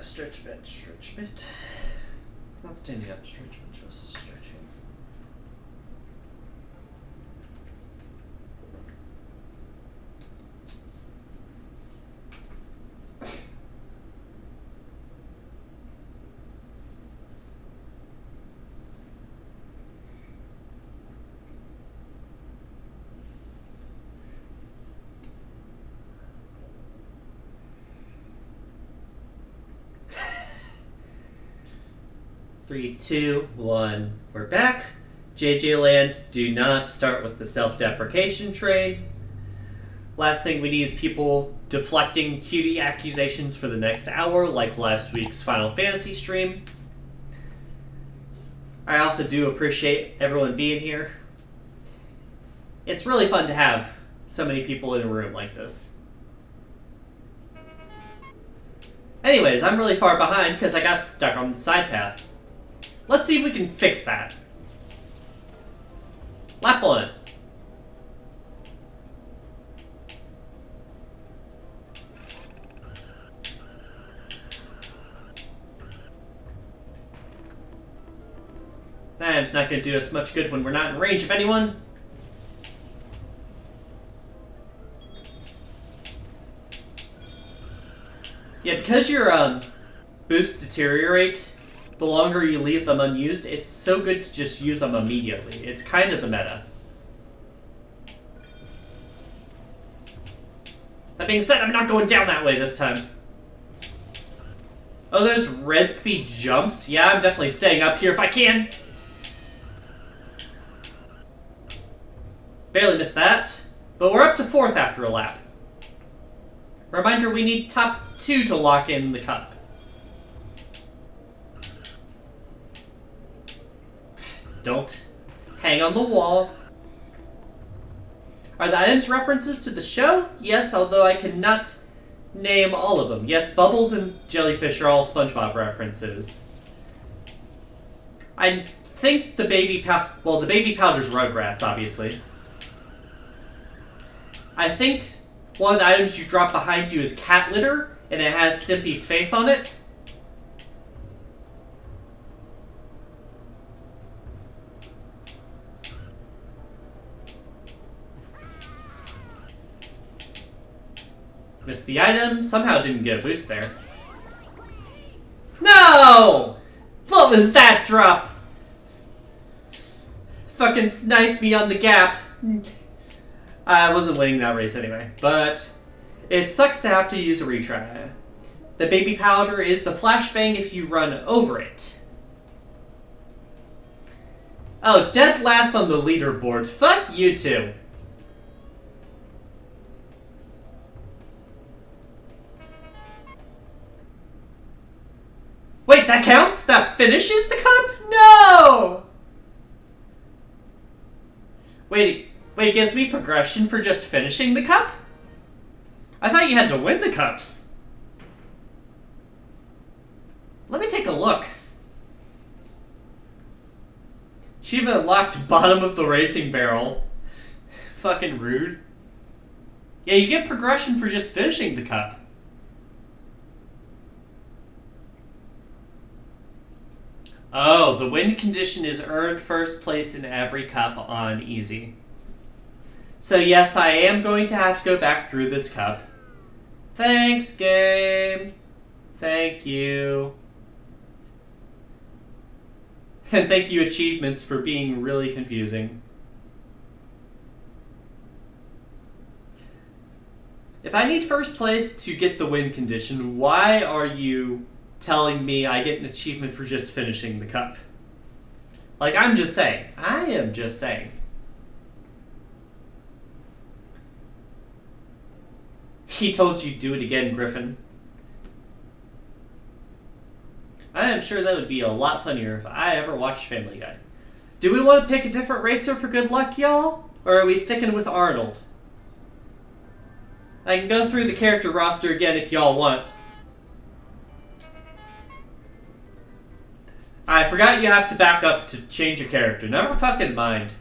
Stretch a bit, stretch a bit. Not standing up, stretch, but just stretching. Three, two, one. We're back. JJ Land, do not start with the self-deprecation train. Last thing we need is people deflecting cutie accusations for the next hour, like last week's Final Fantasy stream. I also do appreciate everyone being here. It's really fun to have so many people in a room like this. Anyways, I'm really far behind because I got stuck on the side path. Let's see if we can fix that. Lap 1. That's not going to do us much good when we're not in range of anyone. Yeah, because your boosts deteriorate the longer you leave them unused, it's so good to just use them immediately. It's kind of the meta. That being said, I'm not going down that way this time. Oh, there's red speed jumps? Yeah, I'm definitely staying up here if I can. Barely missed that. But we're up to 4th after a lap. Reminder, we need top 2 to lock in the cup. Don't hang on the wall. Are the items references to the show? Yes, although I cannot name all of them. Yes, Bubbles and Jellyfish are all SpongeBob references. I think the baby powder's Rugrats, obviously. I think one of the items you drop behind you is cat litter, and it has Stimpy's face on it. Missed the item. Somehow didn't get a boost there. No! What was that drop? Fucking sniped me on the gap. I wasn't winning that race anyway, but it sucks to have to use a retry. The baby powder is the flashbang if you run over it. Oh, dead last on the leaderboard. Fuck you two. Wait, that counts? That finishes the cup? No! Wait, it gives me progression for just finishing the cup? I thought you had to win the cups. Let me take a look. Achievement unlocked, bottom of the racing barrel. Fucking rude. Yeah, you get progression for just finishing the cup. Oh, the win condition is earned first place in every cup on easy. So yes, I am going to have to go back through this cup. Thanks, game. Thank you. And thank you, Achievements, for being really confusing. If I need first place to get the win condition, why are you telling me I get an achievement for just finishing the cup? Like, I'm just saying. I am just saying. He told you do it again, Griffin. I am sure that would be a lot funnier if I ever watched Family Guy. Do we want to pick a different racer for good luck, y'all? Or are we sticking with Arnold? I can go through the character roster again if y'all want. I forgot you have to back up to change a character. Never fucking mind.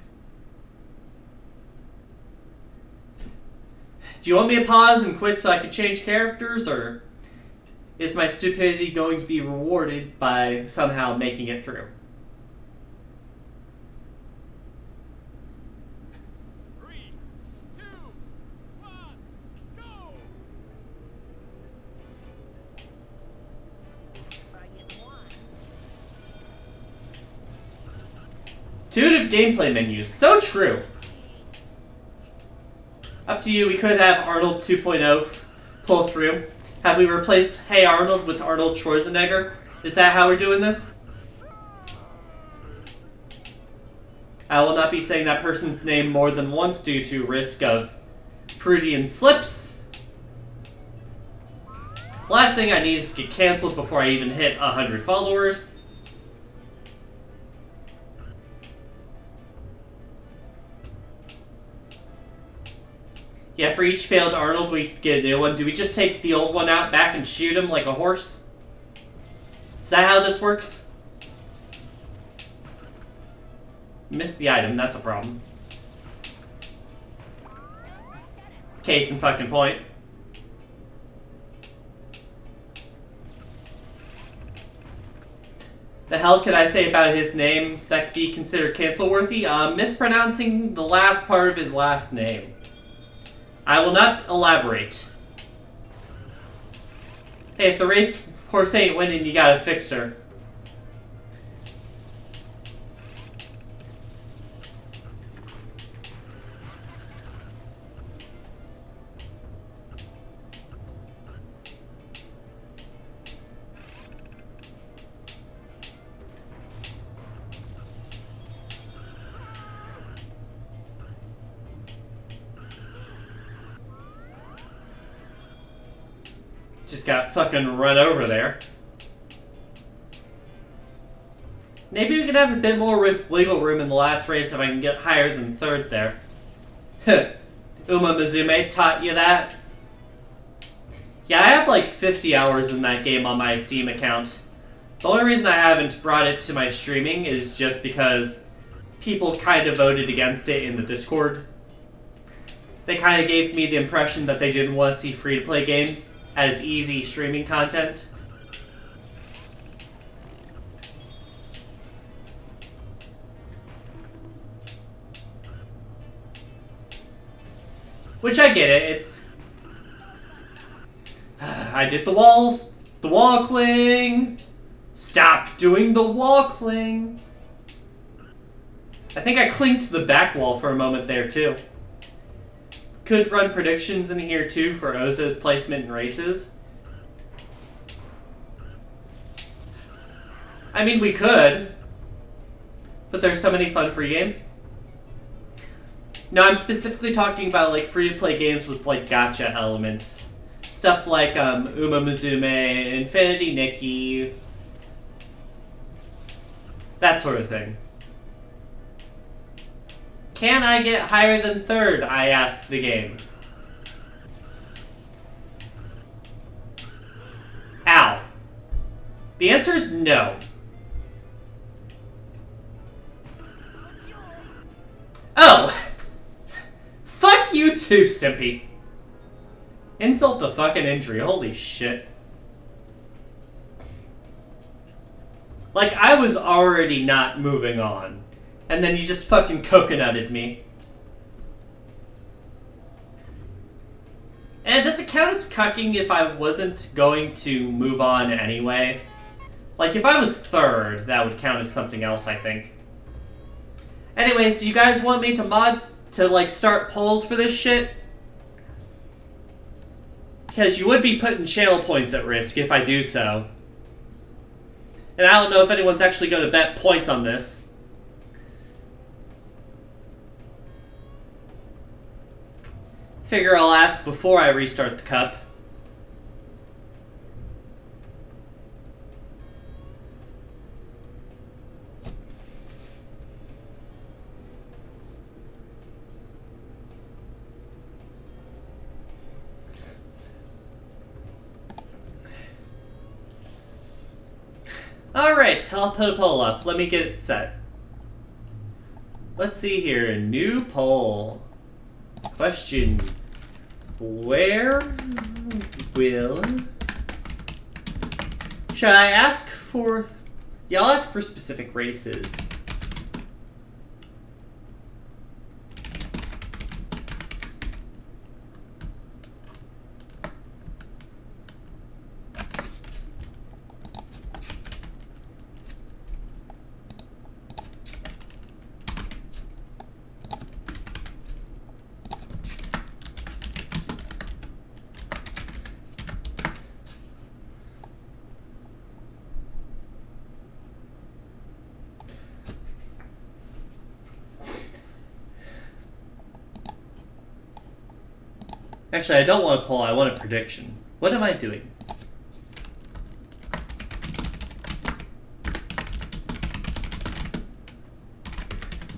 Do you want me to pause and quit so I can change characters, or is my stupidity going to be rewarded by somehow making it through? 3, 2, 1, go! Intuitive gameplay menus. So true. Up to you. We could have Arnold 2.0 pull through. Have we replaced Hey Arnold with Arnold Schwarzenegger? Is that how we're doing this? I will not be saying that person's name more than once due to risk of Freudian slips. Last thing I need is to get cancelled before I even hit 100 followers. Yeah, for each failed Arnold, we get a new one. Do we just take the old one out back and shoot him like a horse? Is that how this works? Missed the item, that's a problem. Case in fucking point. The hell could I say about his name that could be considered cancel-worthy? Mispronouncing the last part of his last name. I will not elaborate. Hey, if the race horse ain't winning, you gotta fix her. Just got fucking run over there. Maybe we could have a bit more wiggle room in the last race if I can get higher than third there. Uma Mizume taught you that? Yeah, I have like 50 hours in that game on my Steam account. The only reason I haven't brought it to my streaming is just because people kind of voted against it in the Discord. They kind of gave me the impression that they didn't want to see free-to-play games as easy streaming content. Which I get it, I did the wall cling. Stop doing the wall cling. I think I clinged to the back wall for a moment there too. Could run predictions in here too for Ozo's placement in races. I mean, we could, but there's so many fun free games. No, I'm specifically talking about like free-to-play games with like gacha elements. Stuff like Uma Musume, Infinity Nikki, that sort of thing. Can I get higher than third? I asked the game. Ow. The answer is no. Oh! Fuck you too, Stimpy. Insult to fucking injury. Holy shit. Like, I was already not moving on. And then you just fucking coconutted me. And does it count as cucking if I wasn't going to move on anyway? Like, if I was third, that would count as something else, I think. Anyways, do you guys want me to like, start polls for this shit? Because you would be putting channel points at risk if I do so. And I don't know if anyone's actually going to bet points on this. Figure I'll ask before I restart the cup. Alright, I'll put a poll up. Let me get it set. Let's see here. New poll. Question. Where will... Should I ask for... Yeah, I'll ask for specific races. Actually, I don't want a poll, I want a prediction. What am I doing?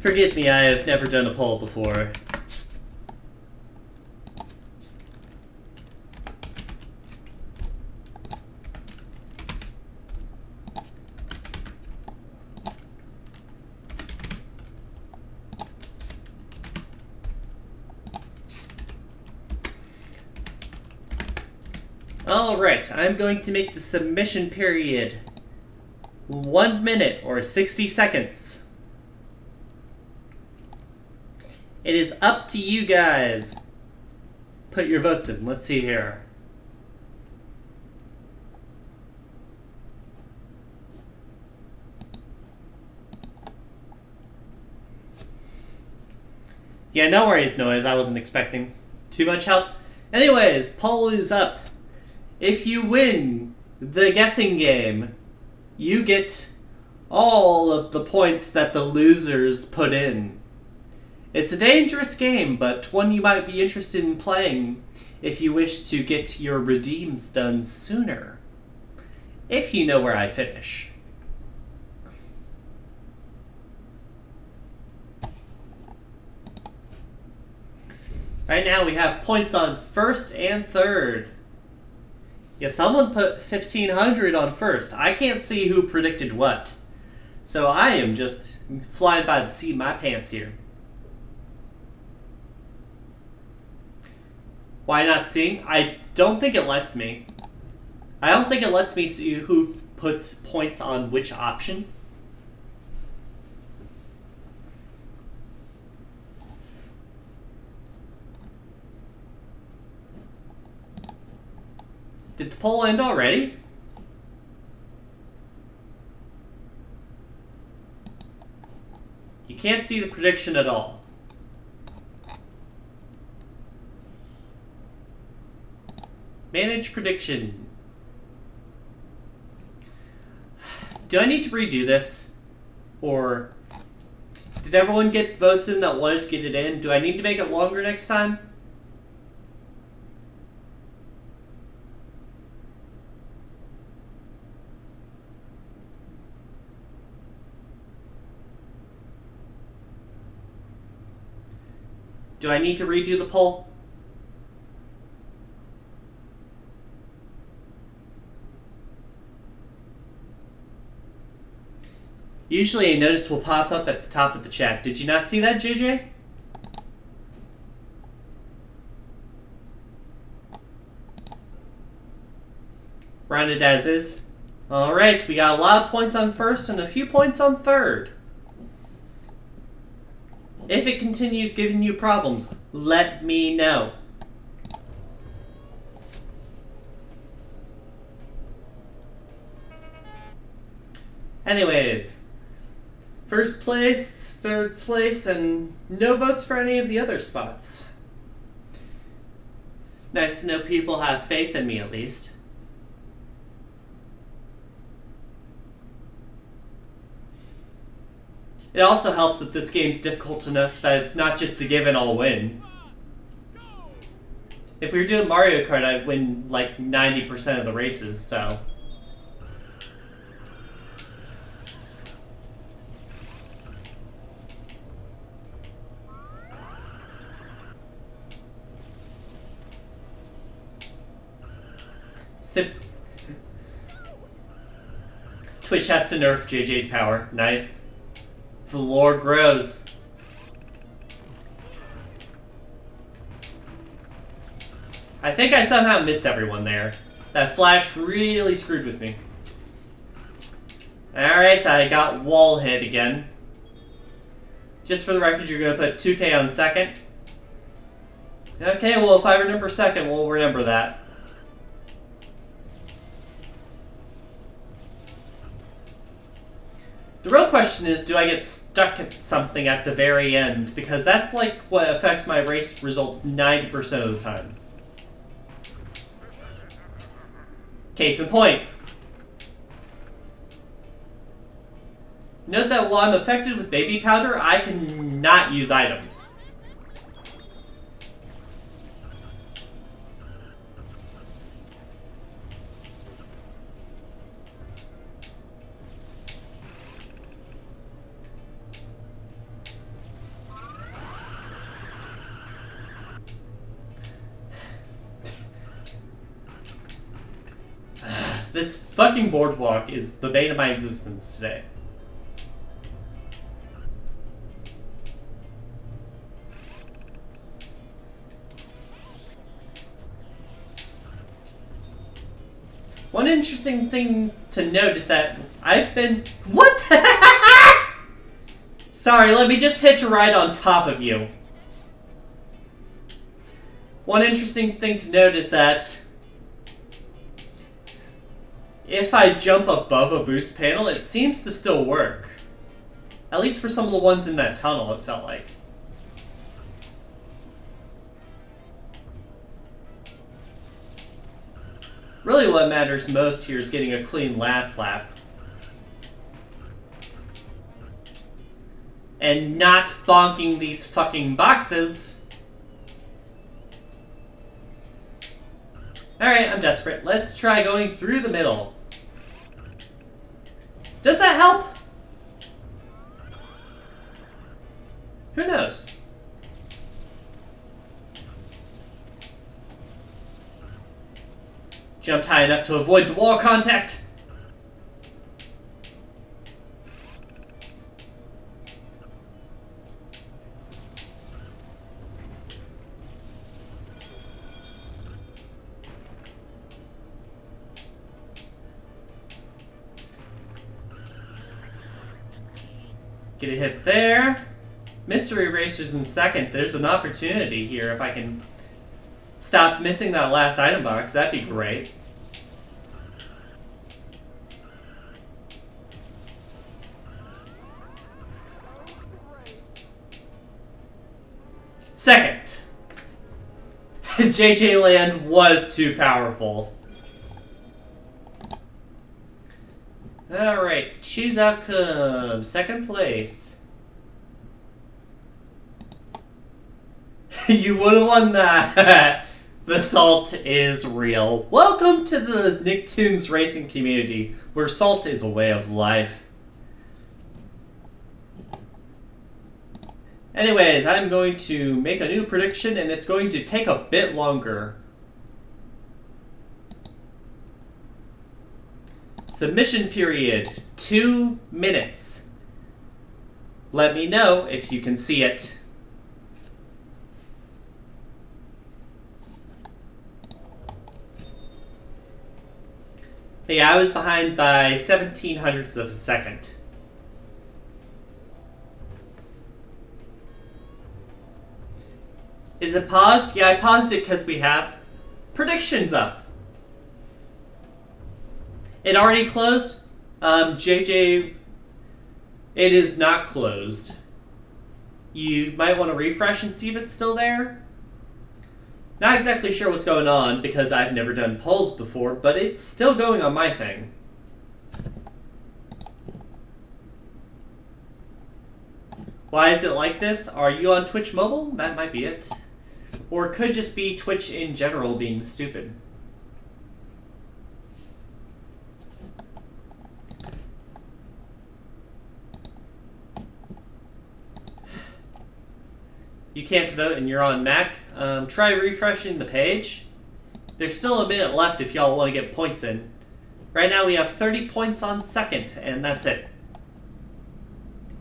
Forgive me, I have never done a poll before. Alright, I'm going to make the submission period 1 minute or 60 seconds. It is up to you guys. Put your votes in. Let's see here. Yeah, no worries, noise. I wasn't expecting too much help. Anyways, poll is up. If you win the guessing game, you get all of the points that the losers put in. It's a dangerous game, but one you might be interested in playing if you wish to get your redeems done sooner. If you know where I finish. Right now we have points on first and third. Yeah, someone put 1,500 on first. I can't see who predicted what. So I am just flying by the seat of my pants here. Why not seeing? I don't think it lets me. I don't think it lets me see who puts points on which option. Did the poll end already? You can't see the prediction at all. Manage prediction. Do I need to redo this? Or did everyone get votes in that wanted to get it in? Do I need to make it longer next time? Do I need to redo the poll? Usually a notice will pop up at the top of the chat. Did you not see that, JJ? Rounded as is. Alright, we got a lot of points on first and a few points on third. If it continues giving you problems, let me know. Anyways, first place, third place, and no votes for any of the other spots. Nice to know people have faith in me at least. It also helps that this game's difficult enough that it's not just a given I'll win. If we were doing Mario Kart, I'd win like 90% of the races, so. Twitch has to nerf JJ's power. Nice. The lore grows. I think I somehow missed everyone there. That flash really screwed with me. Alright, I got wall hit again. Just for the record, you're going to put 2K on second. Okay, well, if I remember second, we'll remember that. The real question is, do I get stuck at something at the very end? Because that's like what affects my race results 90% of the time. Case in point. Note that while I'm affected with baby powder, I cannot use items. This fucking boardwalk is the bane of my existence today. One interesting thing to note is that I've been... What the heck? Sorry, let me just hitch a ride on top of you. One interesting thing to note is that if I jump above a boost panel, it seems to still work. At least for some of the ones in that tunnel, it felt like. Really what matters most here is getting a clean last lap. And not bonking these fucking boxes. Alright, I'm desperate. Let's try going through the middle. Does that help? Who knows? Jumped high enough to avoid the wall contact. Get a hit there. Mystery Racer's in second. There's an opportunity here if I can stop missing that last item box. That'd be great. Second, JJ Land was too powerful. Alright, choose outcome. Second place. You would have won that. The salt is real. Welcome to the Nicktoons racing community, where salt is a way of life. Anyways, I'm going to make a new prediction, and it's going to take a bit longer. Submission period, 2 minutes. Let me know if you can see it. Yeah, I was behind by 1700ths of a second. Is it paused? Yeah, I paused it because we have predictions up. It already closed? JJ, it is not closed. You might want to refresh and see if it's still there. Not exactly sure what's going on because I've never done polls before, but it's still going on my thing. Why is it like this? Are you on Twitch Mobile? That might be it. Or it could just be Twitch in general being stupid. You can't vote and you're on Mac. Try refreshing the page. There's still a minute left if y'all want to get points in. Right now we have 30 points on second, and that's it.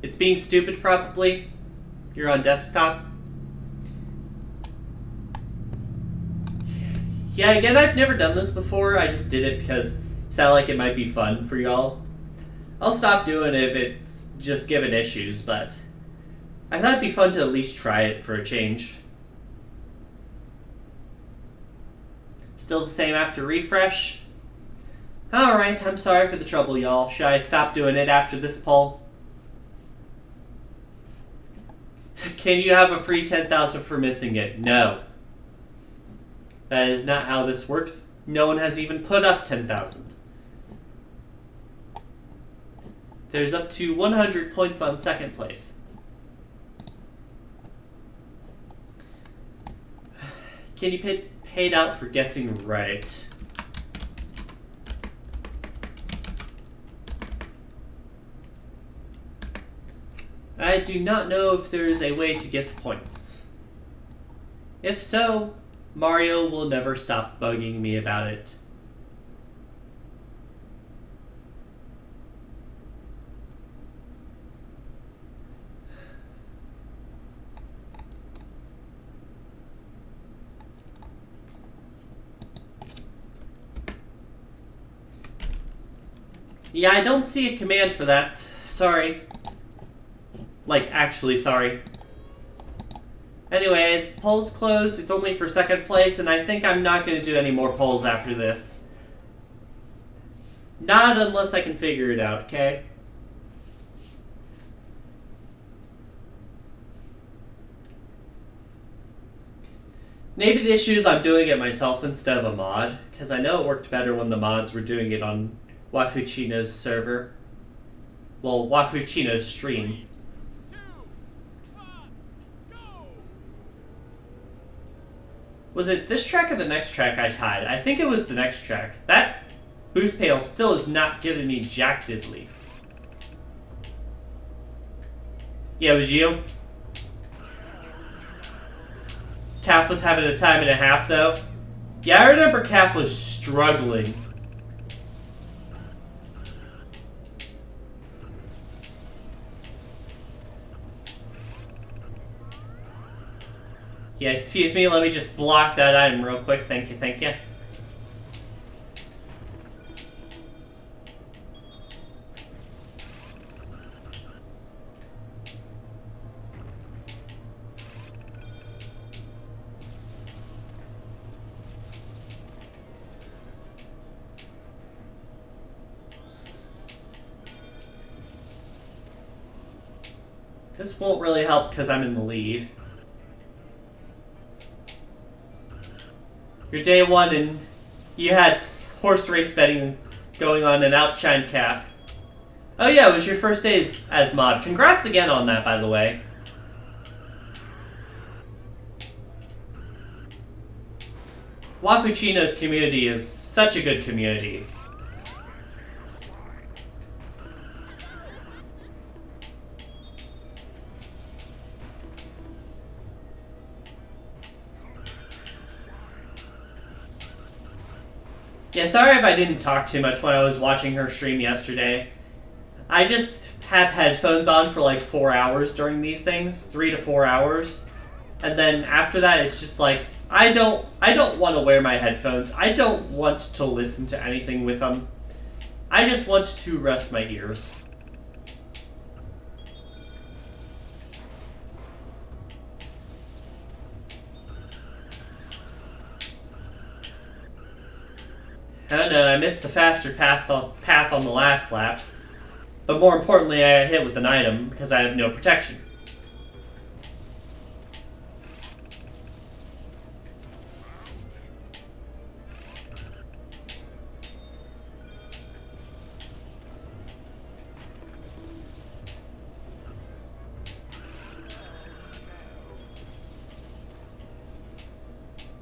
It's being stupid probably. You're on desktop. Yeah, again, I've never done this before. I just did it because it sounded like it might be fun for y'all. I'll stop doing it if it's just giving issues, but I thought it'd be fun to at least try it for a change. Still the same after refresh? Alright, I'm sorry for the trouble, y'all. Should I stop doing it after this poll? Can you have a free 10,000 for missing it? No. That is not how this works. No one has even put up 10,000. There's up to 100 points on second place. Can you pay paid out for guessing right? I do not know if there is a way to gift points. If so, Mario will never stop bugging me about it. Yeah, I don't see a command for that. Sorry. Like, actually sorry. Anyways, poll's closed. It's only for second place, and I think I'm not going to do any more polls after this. Not unless I can figure it out, okay? Maybe the issue is I'm doing it myself instead of a mod, because I know it worked better when the mods were doing it on Wafuchino's server. Well, Wafuchino's stream. 3, 2, 1, go! Was it this track or the next track I tied? I think it was the next track. That boost panel still is not giving me jack diddly. Yeah, it was you. Calf was having a time and a half, though. Yeah, I remember Calf was struggling. Yeah, excuse me, let me just block that item real quick. Thank you, thank you. This won't really help because I'm in the lead. Your day one and you had horse race betting going on an outshined calf. Oh yeah, it was your first day as mod. Congrats again on that, by the way. Wafuchino's community is such a good community. Yeah, sorry if I didn't talk too much when I was watching her stream yesterday. I just have headphones on for like 4 hours during these things, 3 to 4 hours. And then after that, it's just like, I don't want to wear my headphones. I don't want to listen to anything with them. I just want to rest my ears. Oh no, I missed the faster path on the last lap. But more importantly, I got hit with an item because I have no protection.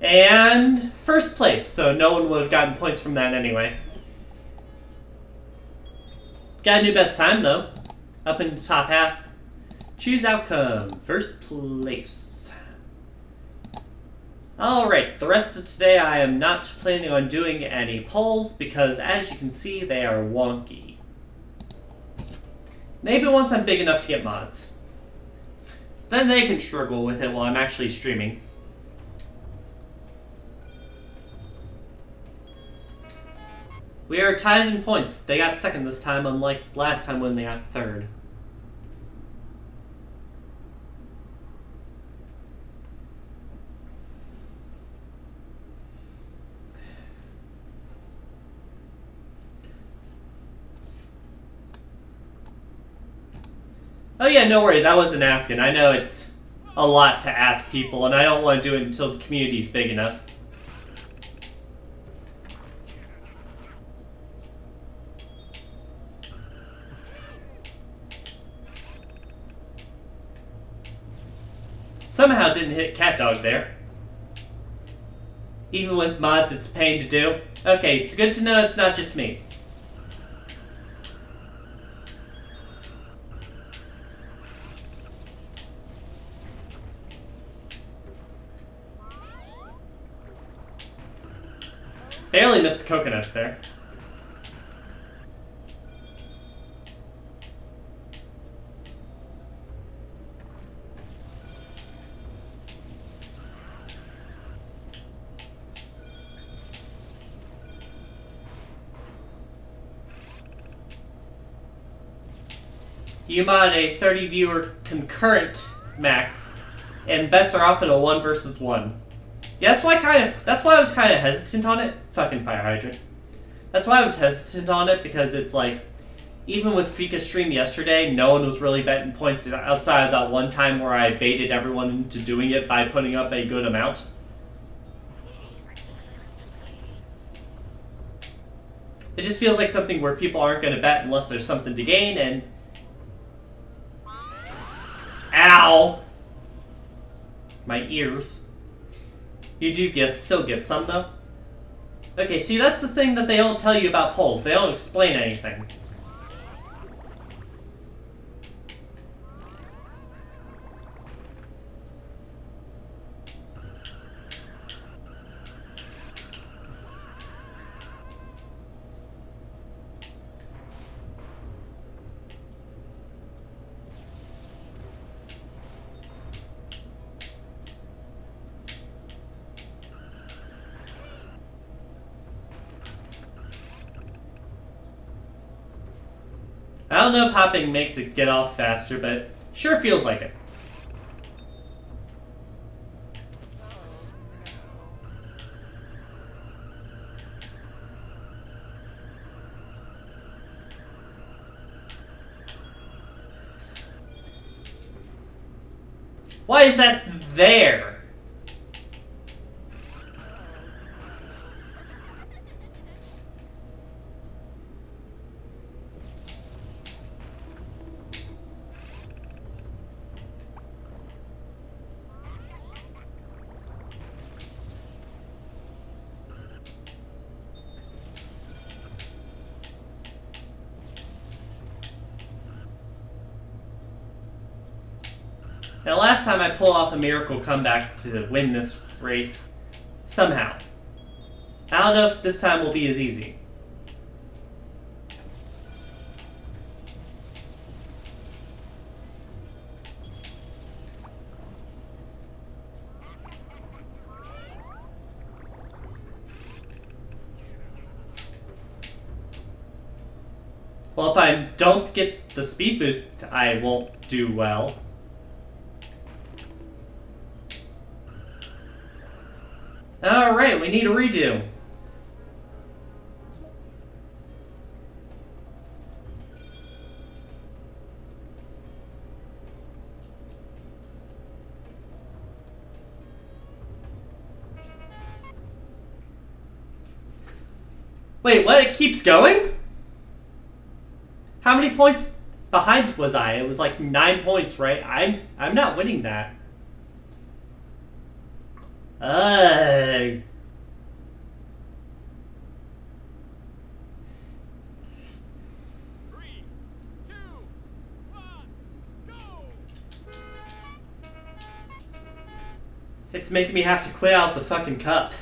And first place, so no one would have gotten points from that anyway. Got a new best time though, up in the top half. Choose outcome, first place. Alright, the rest of today I am not planning on doing any polls because as you can see they are wonky. Maybe once I'm big enough to get mods. Then they can struggle with it while I'm actually streaming. We are tied in points. They got second this time, unlike last time when they got third. Oh yeah, no worries. I wasn't asking. I know it's a lot to ask people, and I don't want to do it until the community's big enough. Somehow didn't hit cat dog there. Even with mods, it's a pain to do. Okay, it's good to know it's not just me. Barely missed the coconuts there. You mod a 30 viewer concurrent max, and bets are often a 1 versus 1. Yeah, that's why I was kind of hesitant on it. Fucking fire hydrant. That's why I was hesitant on it, because it's like, even with Fika's stream yesterday, no one was really betting points outside of that one time where I baited everyone into doing it by putting up a good amount. It just feels like something where people aren't going to bet unless there's something to gain, and... Ow! My ears. You do still get some, though. Okay, see, that's the thing that they don't tell you about polls. They don't explain anything. I don't know if hopping makes it get off faster, but sure feels like it. Why is that there? Now, last time I pulled off a miracle comeback to win this race, somehow. I don't know if this time will be as easy. Well, if I don't get the speed boost, I won't do well. Alright, we need a redo. Wait, what? It keeps going? How many points behind was I? It was like 9 points, right? I'm not winning that. Ugh. Three, two, one, go! It's making me have to quit out the fucking cup.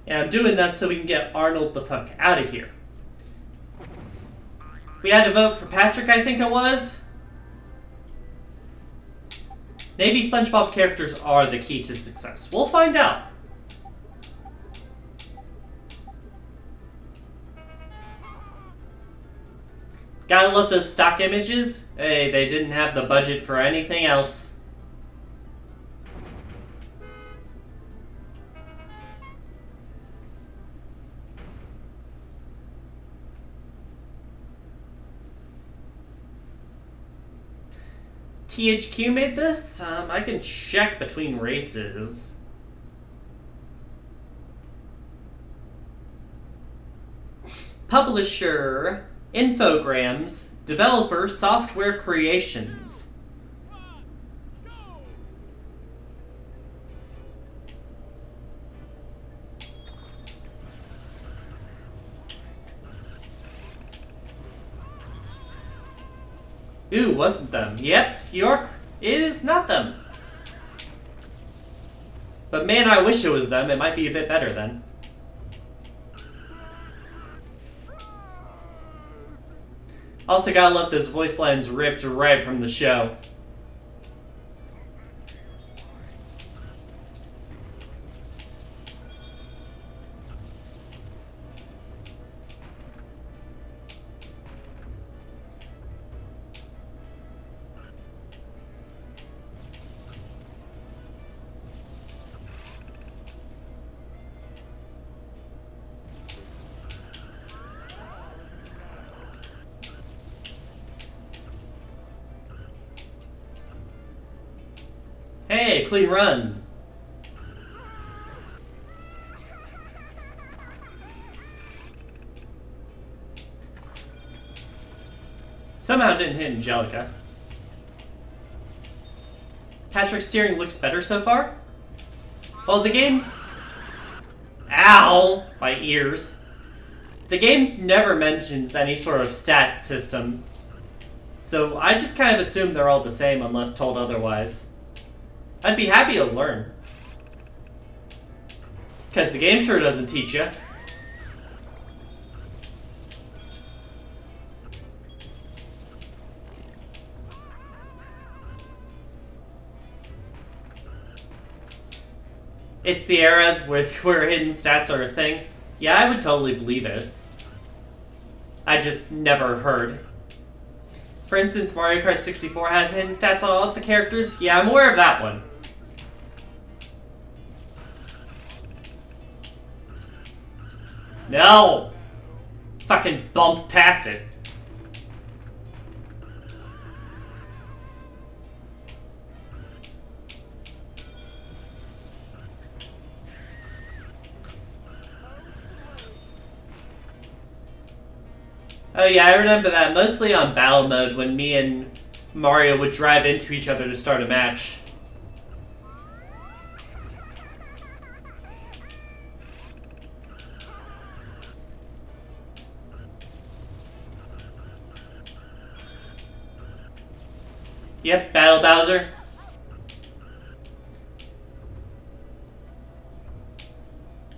And I'm doing that so we can get Arnold the fuck out of here. We had to vote for Patrick, I think it was. Maybe SpongeBob characters are the key to success. We'll find out. Gotta love those stock images. Hey, they didn't have the budget for anything else. THQ made this? I can check between races. Publisher, Infogrames, Developer, Software Creations. Ooh, wasn't them. Yep, York, it is not them. But man, I wish it was them. It might be a bit better then. Also gotta love those voice lines ripped right from the show. Hey, clean run. Somehow didn't hit Angelica. Patrick's steering looks better so far. Well, the game... Ow! My ears. The game never mentions any sort of stat system. So I just kind of assume they're all the same unless told otherwise. I'd be happy to learn. Because the game sure doesn't teach you. It's the era where hidden stats are a thing. Yeah, I would totally believe it. I just never heard. For instance, Mario Kart 64 has hidden stats on all of the characters. Yeah, I'm aware of that one. No! Fucking bumped past it. Oh yeah, I remember that. Mostly on battle mode when me and Mario would drive into each other to start a match. Yep, Battle Bowser.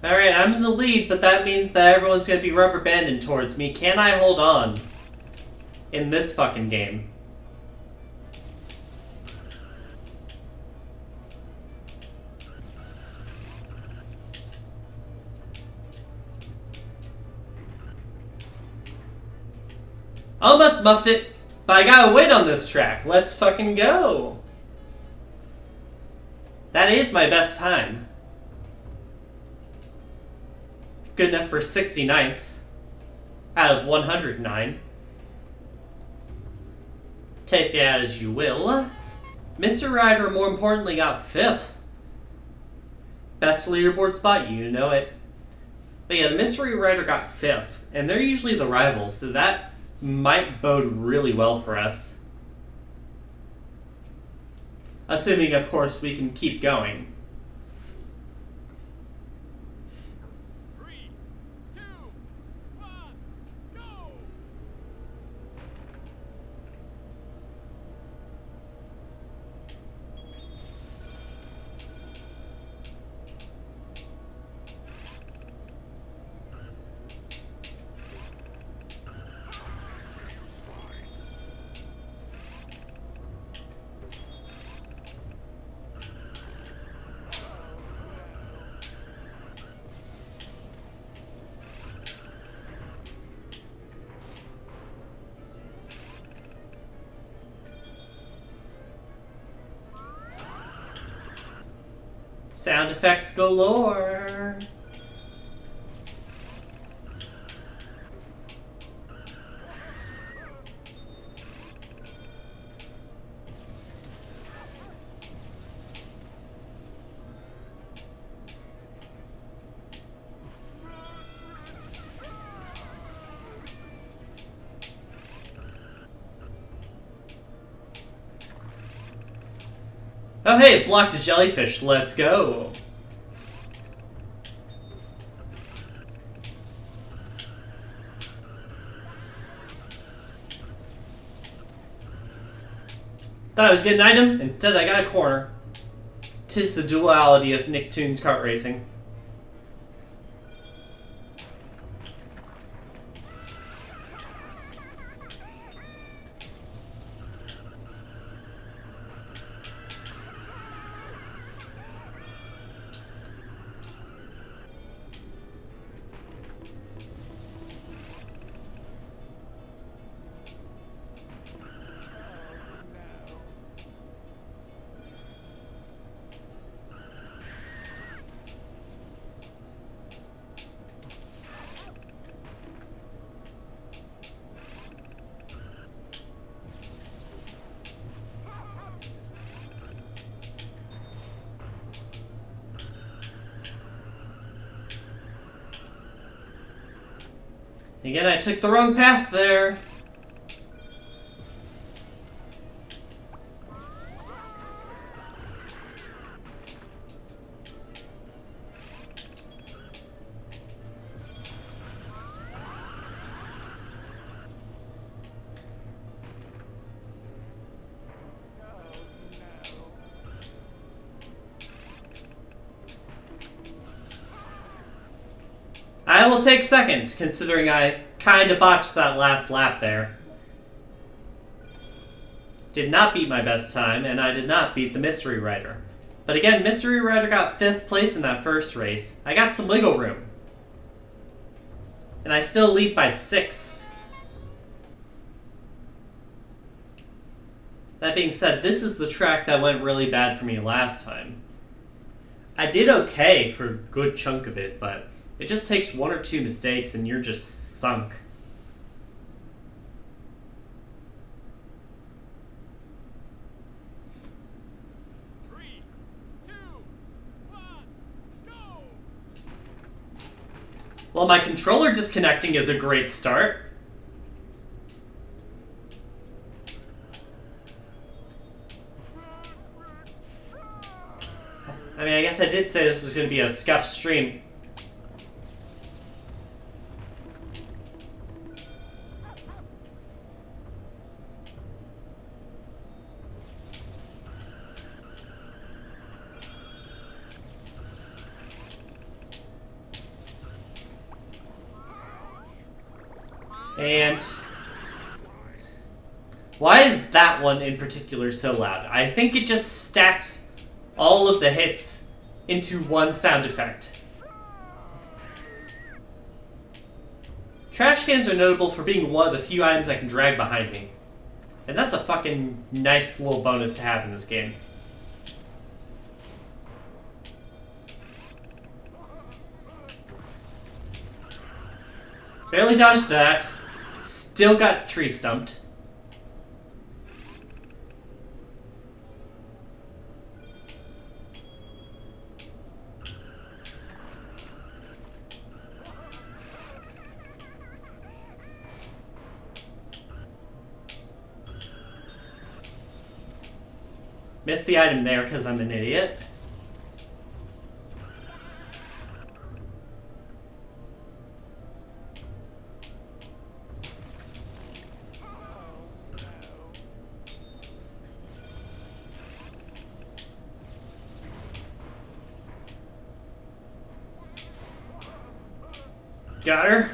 Alright, I'm in the lead, but that means that everyone's gonna be rubber banding towards me. Can I hold on in this fucking game? Almost muffed it, but I gotta wait on this track. Let's fucking go. That is my best time. Good enough for 69th out of 109. Take that as you will. Mr. Ryder, more importantly, got 5th. Best leaderboard spot, you know it. But yeah, the Mystery Rider got 5th, and they're usually the rivals, so that might bode really well for us. Assuming, of course, we can keep going. 3, 2, 1, go! Sound effects galore. Oh hey, it blocked a jellyfish. Let's go. Thought I was getting an item, instead I got a corner. 'Tis the duality of Nicktoons kart racing. Again, I took the wrong path there. I will take second, considering I kinda botched that last lap there. Did not beat my best time, and I did not beat the Mystery Rider. But again, Mystery Rider got 5th place in that first race. I got some wiggle room. And I still lead by 6. That being said, this is the track that went really bad for me last time. I did okay for a good chunk of it, but it just takes 1 or 2 mistakes and you're just sunk. Three, two, one, go! Well, my controller disconnecting is a great start. I mean, I guess I did say this was going to be a Scuffed stream. And why is that one in particular so loud? I think it just stacks all of the hits into one sound effect. Trash cans are notable for being one of the few items I can drag behind me. And that's a fucking nice little bonus to have in this game. Barely dodged that. Still got tree stumped. Missed the item there because I'm an idiot. Got her.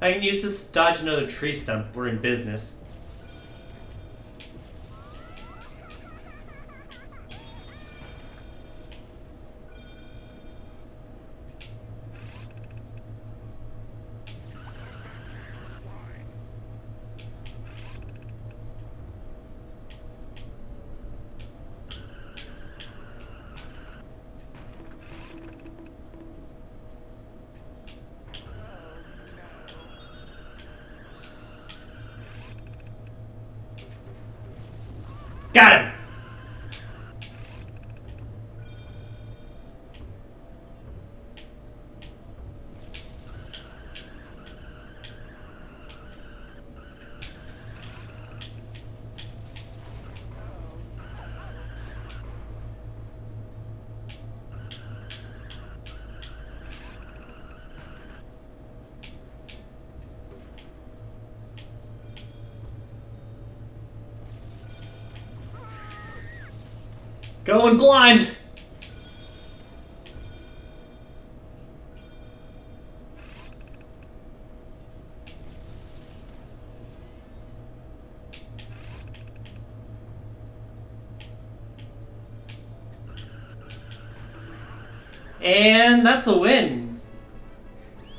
I can use this to dodge another tree stump. We're in business. Got him! Going blind! And that's a win.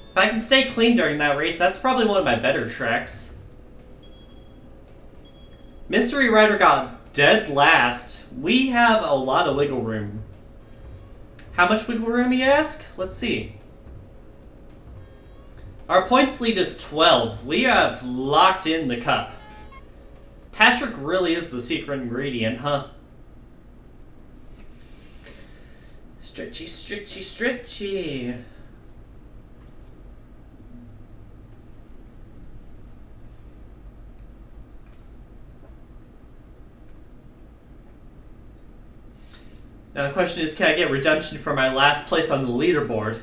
If I can stay clean during that race, that's probably one of my better tracks. Mystery Rider got dead last. We have a lot of wiggle room. How much wiggle room, you ask? Let's see. Our points lead is 12. We have locked in the cup. Patrick really is the secret ingredient, huh? Stretchy, stretchy, stretchy. Now the question is, can I get redemption for my last place on the leaderboard?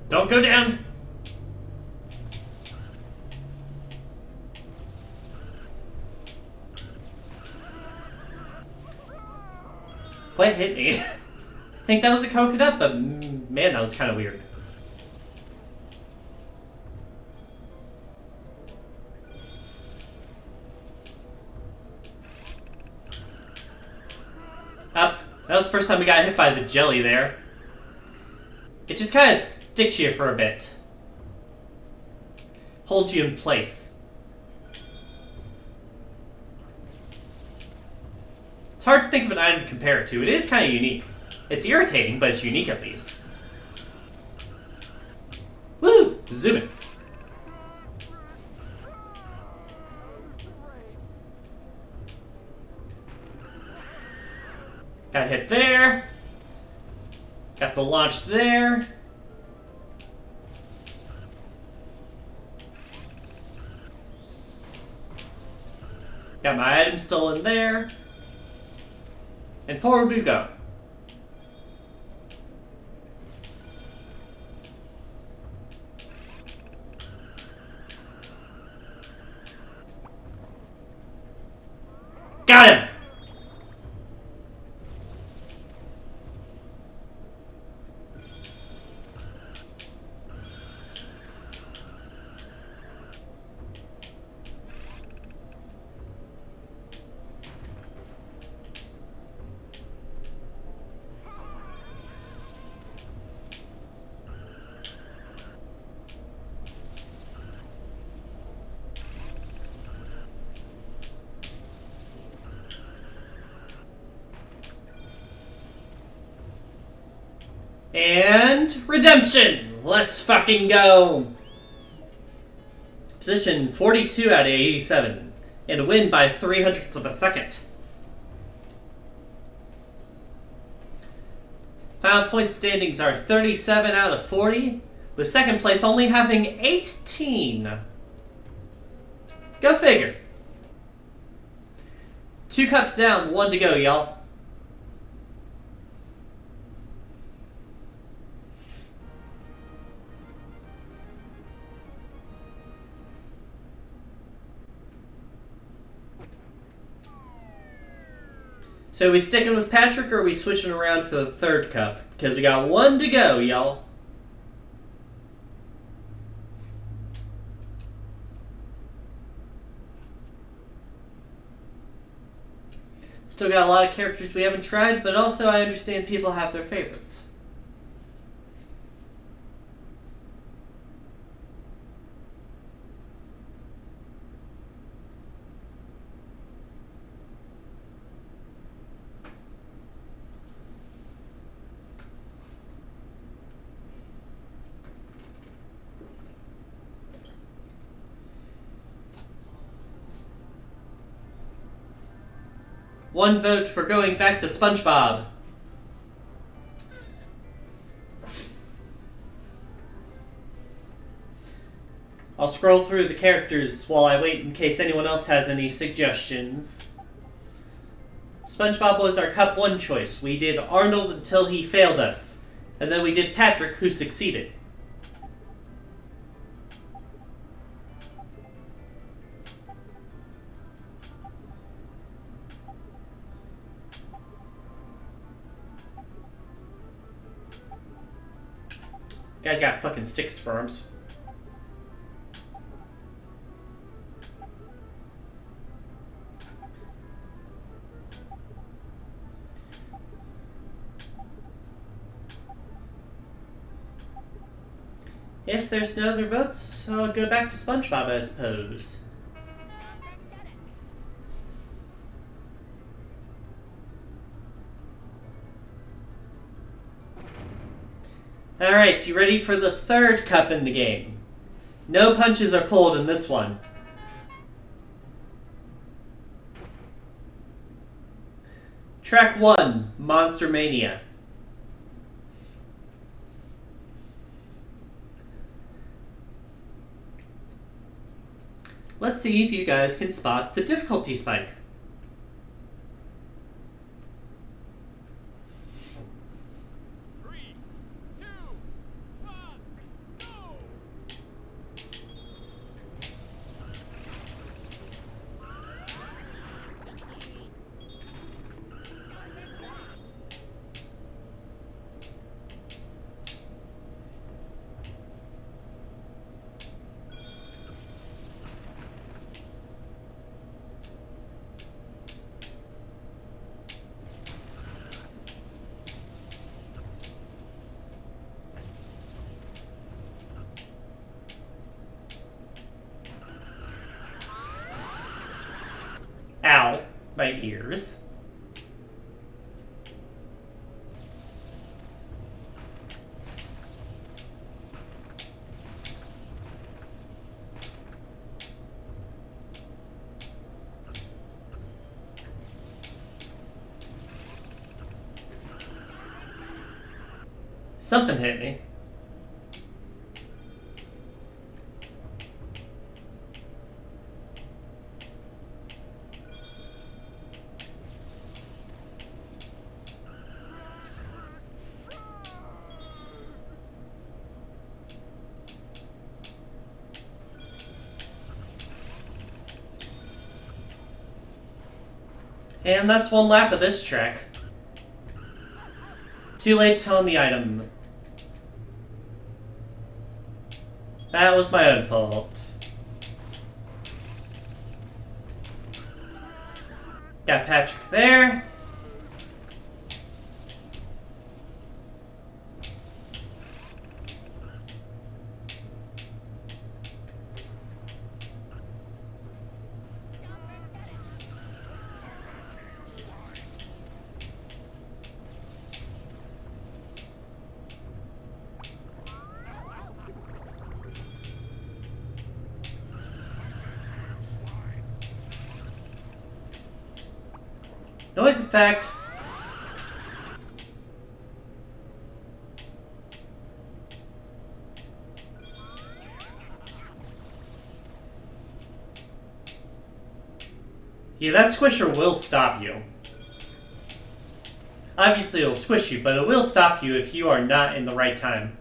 Don't go down! What hit me? I think that was a coconut, but man, that was kind of weird. Up. That was the first time we got hit by the jelly there. It just kind of sticks you for a bit. Holds you in place. It's hard to think of an item to compare it to. It is kind of unique. It's irritating, but it's unique at least. Woo! Zoom it. Got a hit there. Got the launch there. Got my item still in there. And forward we go. Got him! And redemption! Let's fucking go! Position 42 out of 87. And a win by 0.03 of a second. Final point standings are 37 out of 40, with second place only having 18. Go figure. 2 cups down, 1 to go, y'all. So are we sticking with Patrick or are we switching around for the third cup? Because we got 1 to go, y'all. Still got a lot of characters we haven't tried, but also I understand people have their favorites. One vote for going back to SpongeBob. I'll scroll through the characters while I wait in case anyone else has any suggestions. SpongeBob was our Cup 1 choice. We did Arnold until he failed us. And then we did Patrick, who succeeded. Guy's got fucking sticks for arms. If there's no other votes, I'll go back to SpongeBob, I suppose. Alright, you ready for the third cup in the game? No punches are pulled in this one. Track 1, Monster Mania. Let's see if you guys can spot the difficulty spike. Ow, my ears. Something hit me. And that's one lap of this track. Too late on the item. That was my own fault. Got Patrick there. Noise effect. Yeah, that squisher will stop you. Obviously it'll squish you, but it will stop you if you are not in the right time.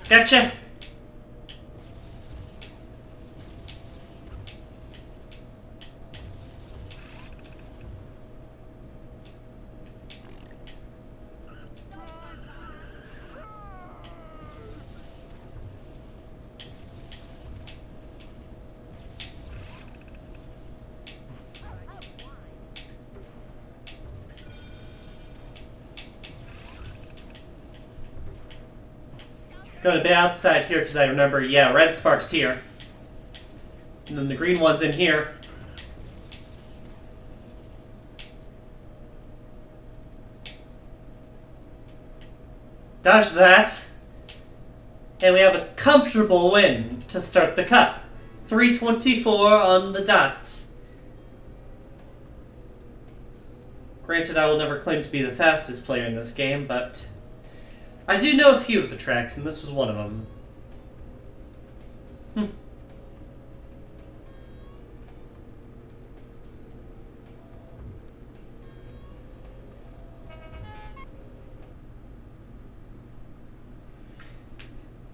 Gotcha! Going a bit outside here because I remember, yeah, red spark's here. And then the green one's in here. Dodge that. And we have a comfortable win to start the cup. 3:24 on the dot. Granted, I will never claim to be the fastest player in this game, but I do know a few of the tracks, and this was one of them.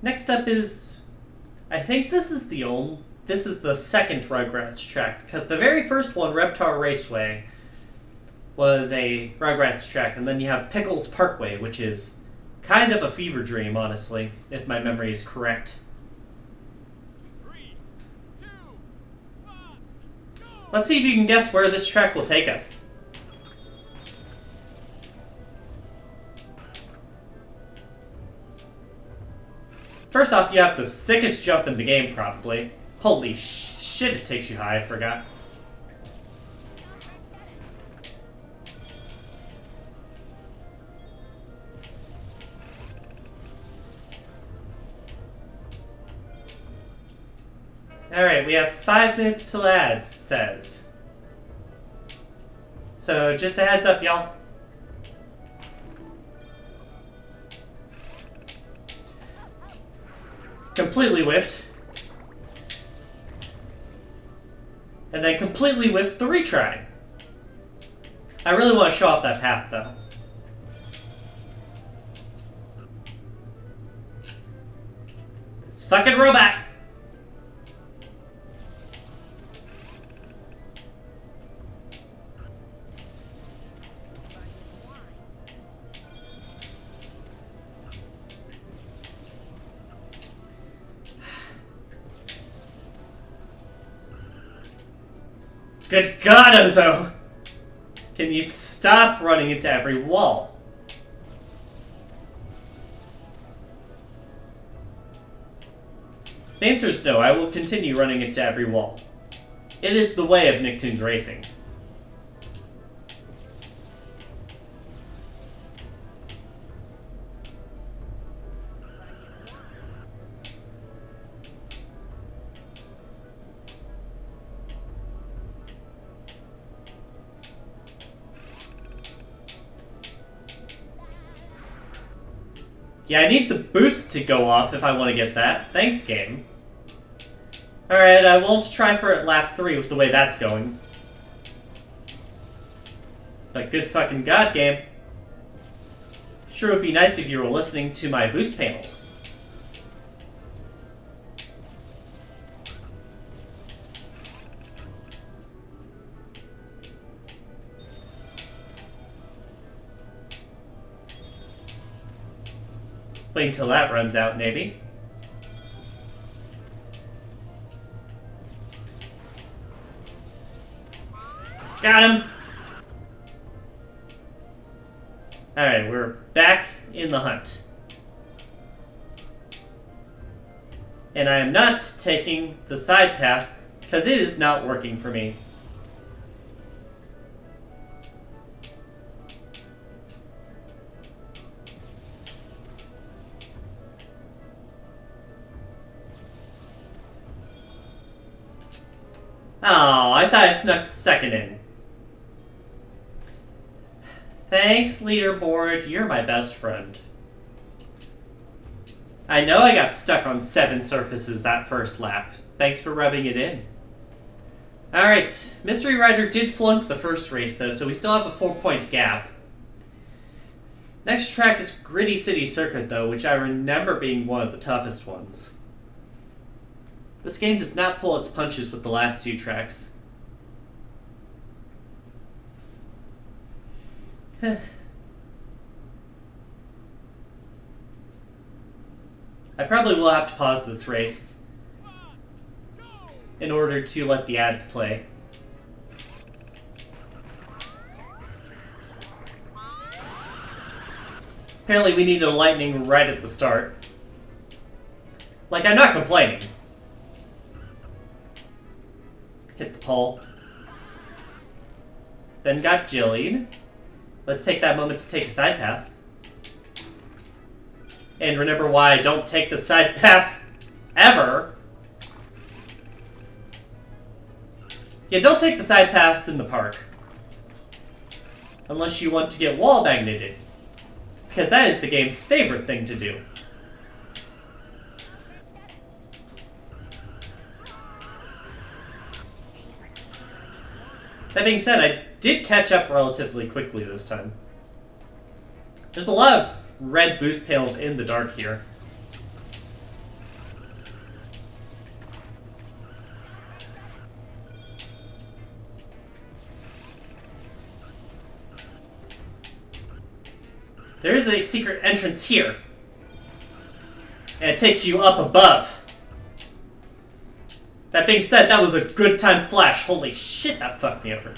Next up is, I think this is the second Rugrats track, because the very first one, Reptar Raceway, was a Rugrats track, and then you have Pickles Parkway, which is kind of a fever dream, honestly, if my memory is correct. 3, 2, 1, go! Let's see if you can guess where this track will take us. First off, you have the sickest jump in the game, probably. Holy shit, it takes you high, I forgot. Alright, we have 5 minutes till ads, it says. So, just a heads up, y'all. Completely whiffed. And then completely whiffed the retry. I really want to show off that path, though. This fucking robot! Good God, Ozo! Can you stop running into every wall? The answer is no, I will continue running into every wall. It is the way of Nicktoons racing. Yeah, I need the boost to go off if I want to get that. Thanks, game. Alright, I won't try for it lap 3 with the way that's going. But good fucking god, game. Sure would be nice if you were listening to my boost panels. Wait until that runs out, maybe. Got him! Alright, we're back in the hunt. And I am not taking the side path, because it is not working for me. Oh, I thought I snuck second in. Thanks, leaderboard. You're my best friend. I know I got stuck on 7 surfaces that first lap. Thanks for rubbing it in. Alright, Mystery Rider did flunk the first race though, so we still have a 4-point gap. Next track is Gritty City Circuit though, which I remember being one of the toughest ones. This game does not pull its punches with the last 2 tracks. I probably will have to pause this race in order to let the ads play. Apparently we needed a lightning right at the start. Like, I'm not complaining. Hit the pole. Then got jillied. Let's take that moment to take a side path. And remember why I don't take the side path ever. Yeah, don't take the side paths in the park. Unless you want to get wall magneted. Because that is the game's favorite thing to do. That being said, I did catch up relatively quickly this time. There's a lot of red boost panels in the dark here. There is a secret entrance here. And it takes you up above. That being said, that was a good time flash. Holy shit, that fucked me over.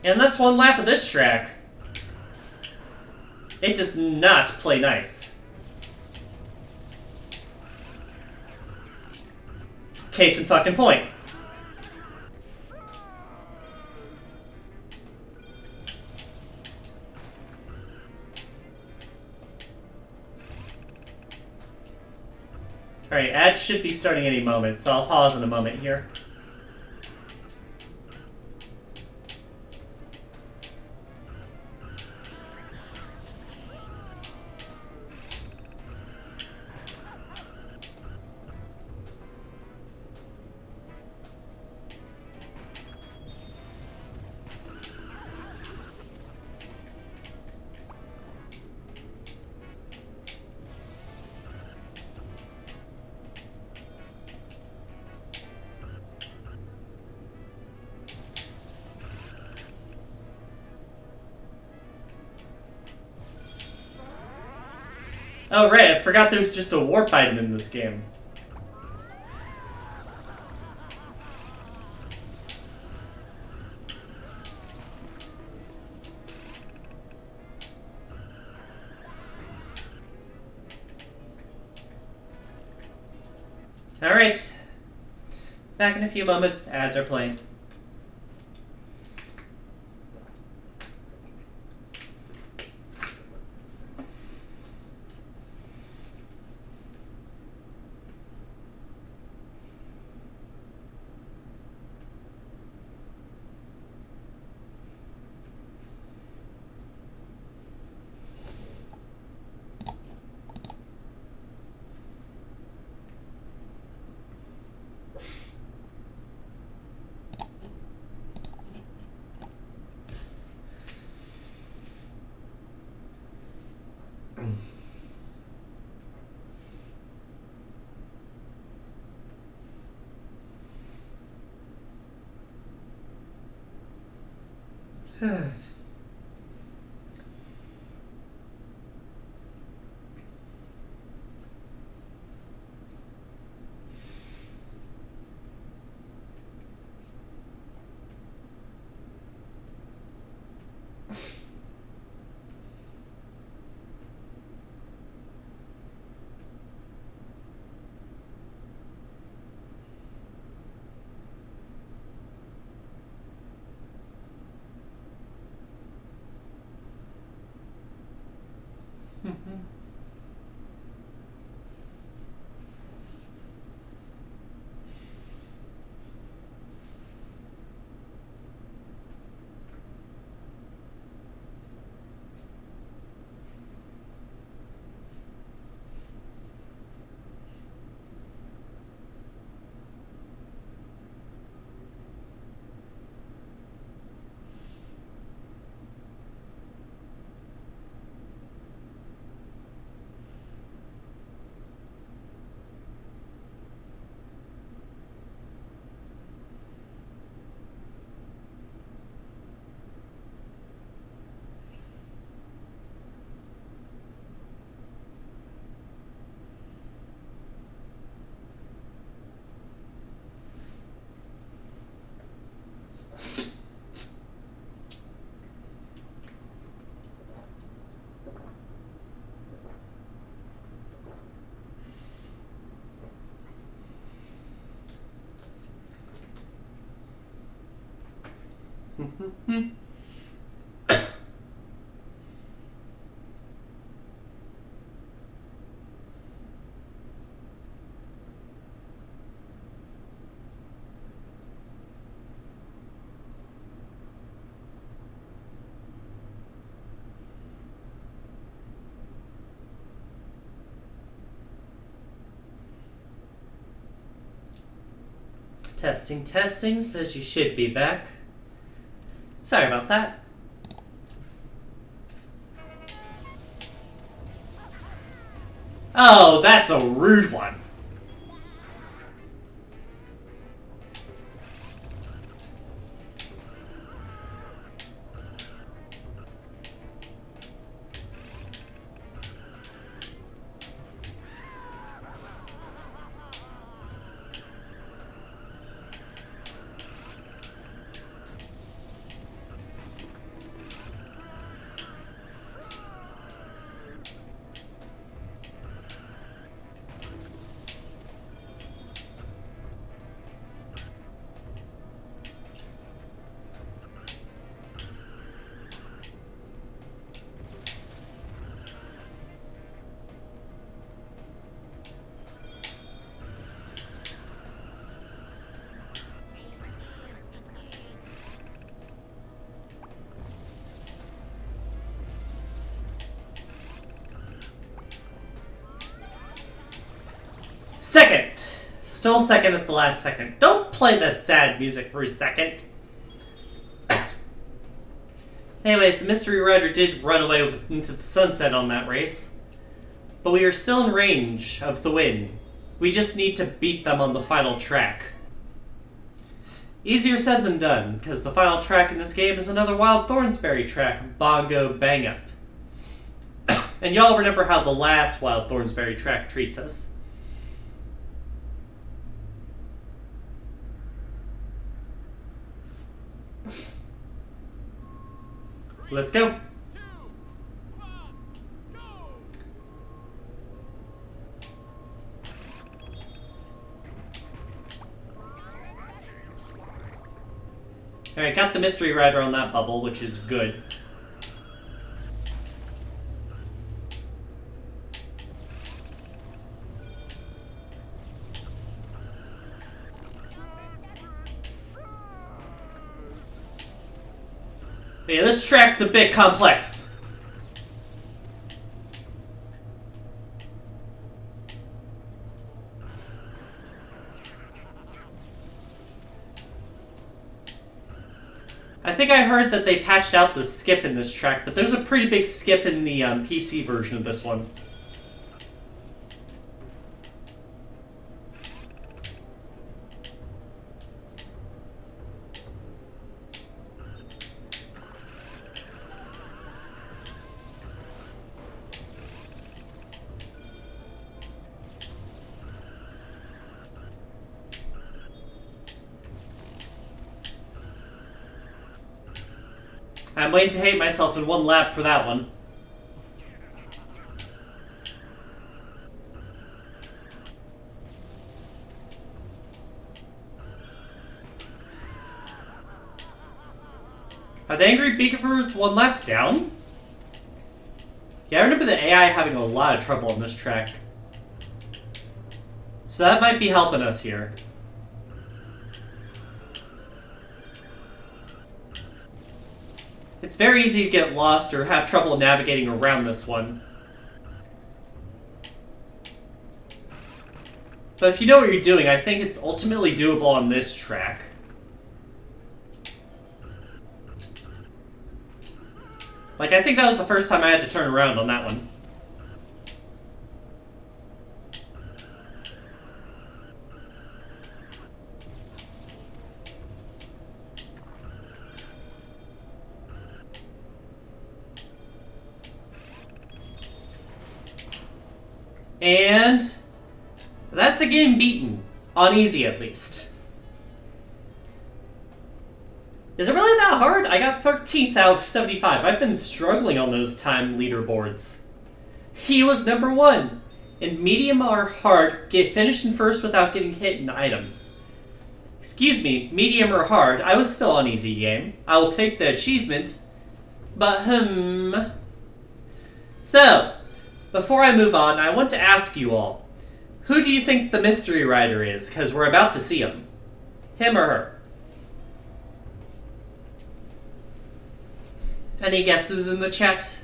And that's one lap of this track. It does not play nice. Case in fucking point. Alright, ads should be starting any moment, so I'll pause in a moment here. Oh right, I forgot there's just a warp item in this game. Alright. Back in a few moments, ads are playing. Testing, testing, says you should be back. Sorry about that. Oh, that's a rude one. Second. Still second at the last second. Don't play the sad music for a second. Anyways, the Mystery Rider did run away into the sunset on that race. But we are still in range of the win. We just need to beat them on the final track. Easier said than done, because the final track in this game is another Wild Thornsberry track, Bongo Bang Up. And y'all remember how the last Wild Thornsberry track treats us. Let's go. 2, 1, go! Alright, got the Mystery Rider on that bubble, which is good. Yeah, this track's a bit complex. I think I heard that they patched out the skip in this track, but there's a pretty big skip in the PC version of this one. I'm waiting to hate myself in one lap for that one. Are the Angry Beavers one lap down? Yeah, I remember the AI having a lot of trouble on this track. So that might be helping us here. It's very easy to get lost or have trouble navigating around this one. But if you know what you're doing, I think it's ultimately doable on this track. Like, I think that was the first time I had to turn around on that one. And that's a game beaten. On easy, at least. Is it really that hard? I got 13th out of 75. I've been struggling on those time leaderboards. He was number 1. In medium or hard, get finished in first without getting hit in items. Excuse me, medium or hard, I was still on easy game. I will take the achievement. But, So, before I move on, I want to ask you all, who do you think the mystery rider is? Because we're about to see him. Him or her? Any guesses in the chat?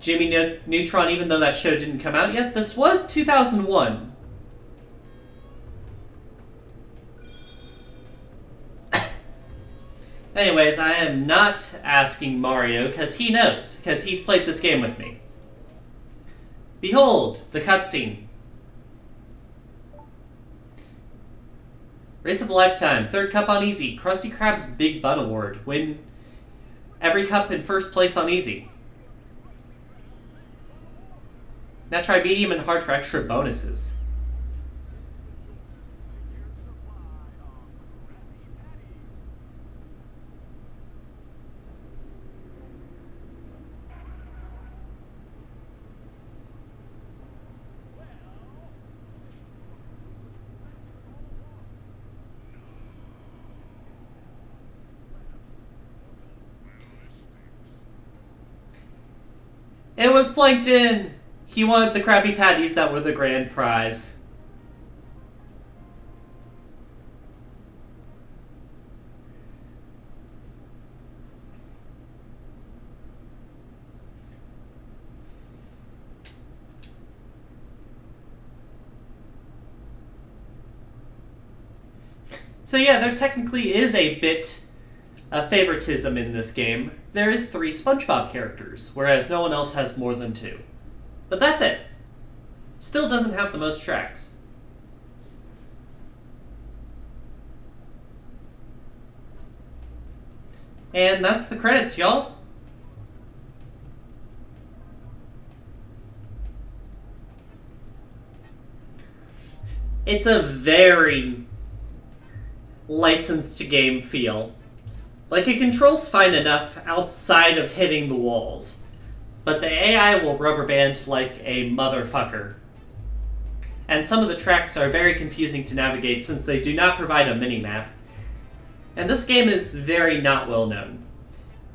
Jimmy Neutron, even though that show didn't come out yet. This was 2001. Anyways, I am not asking Mario because he knows, because he's played this game with me. Behold, the cutscene. Race of a Lifetime, 3rd cup on easy. Krusty Krab's Big Bun Award. Win every cup in first place on easy. Now try medium and hard for extra bonuses. It was Plankton! He wanted the Krabby Patties that were the grand prize. So yeah, there technically is a bit of favoritism in this game. There is 3 SpongeBob characters, whereas no one else has more than 2. But that's it. Still doesn't have the most tracks. And that's the credits, y'all. It's a very licensed game feel. Like, it controls fine enough outside of hitting the walls. But the AI will rubber band like a motherfucker. And some of the tracks are very confusing to navigate since they do not provide a minimap. And this game is very not well known.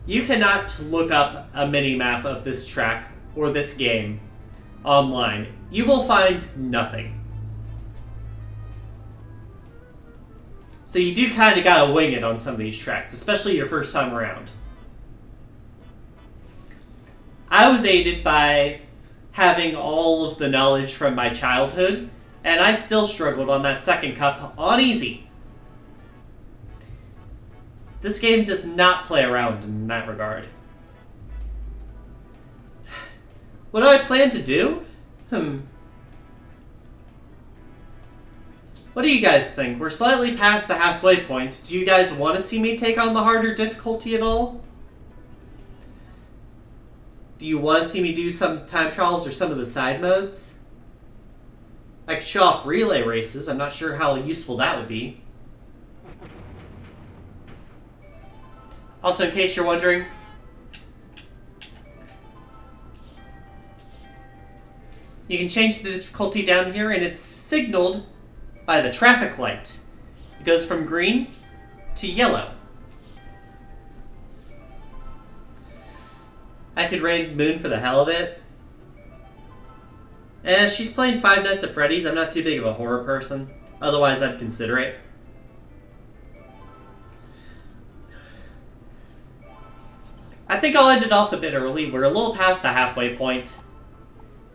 You cannot look up a minimap of this track or this game online. You will find nothing. So you do kind of gotta wing it on some of these tracks, especially your first time around. I was aided by having all of the knowledge from my childhood, and I still struggled on that 2nd cup on easy. This game does not play around in that regard. What do I plan to do? What do you guys think? We're slightly past the halfway point. Do you guys want to see me take on the harder difficulty at all? Do you want to see me do some time trials or some of the side modes? I could show off relay races. I'm not sure how useful that would be. Also, in case you're wondering, you can change the difficulty down here, and it's signaled by the traffic light. It goes from green to yellow. I could raid Moon for the hell of it. She's playing Five Nights at Freddy's. I'm not too big of a horror person. Otherwise, I'd consider it. I think I'll end it off a bit early. We're a little past the halfway point,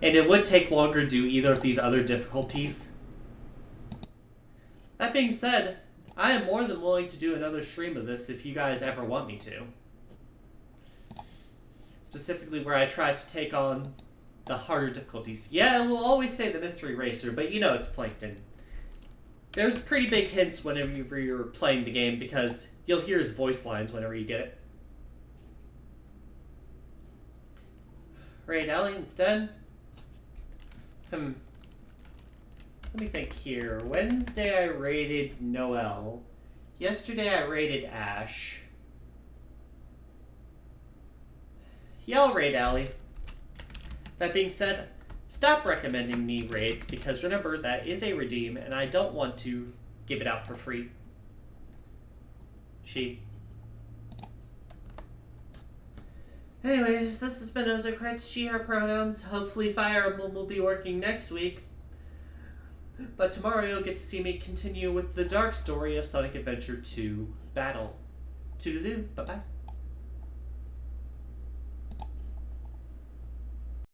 and it would take longer to do either of these other difficulties. That being said, I am more than willing to do another stream of this if you guys ever want me to. Specifically where I try to take on the harder difficulties. Yeah, we'll always say the Mystery Racer, but you know it's Plankton. There's pretty big hints whenever you're playing the game because you'll hear his voice lines whenever you get it. Raid Ellie instead? Let me think here. Wednesday I raided Noelle. Yesterday I raided Ash. Yeah, I'll raid Ellie. That being said, stop recommending me raids because remember that is a redeem and I don't want to give it out for free. Anyways, this has been Ozocrates, she, her pronouns. Hopefully Fire Emblem will be working next week. But tomorrow you'll get to see me continue with the dark story of Sonic Adventure 2 Battle. Toodaloo, bye-bye.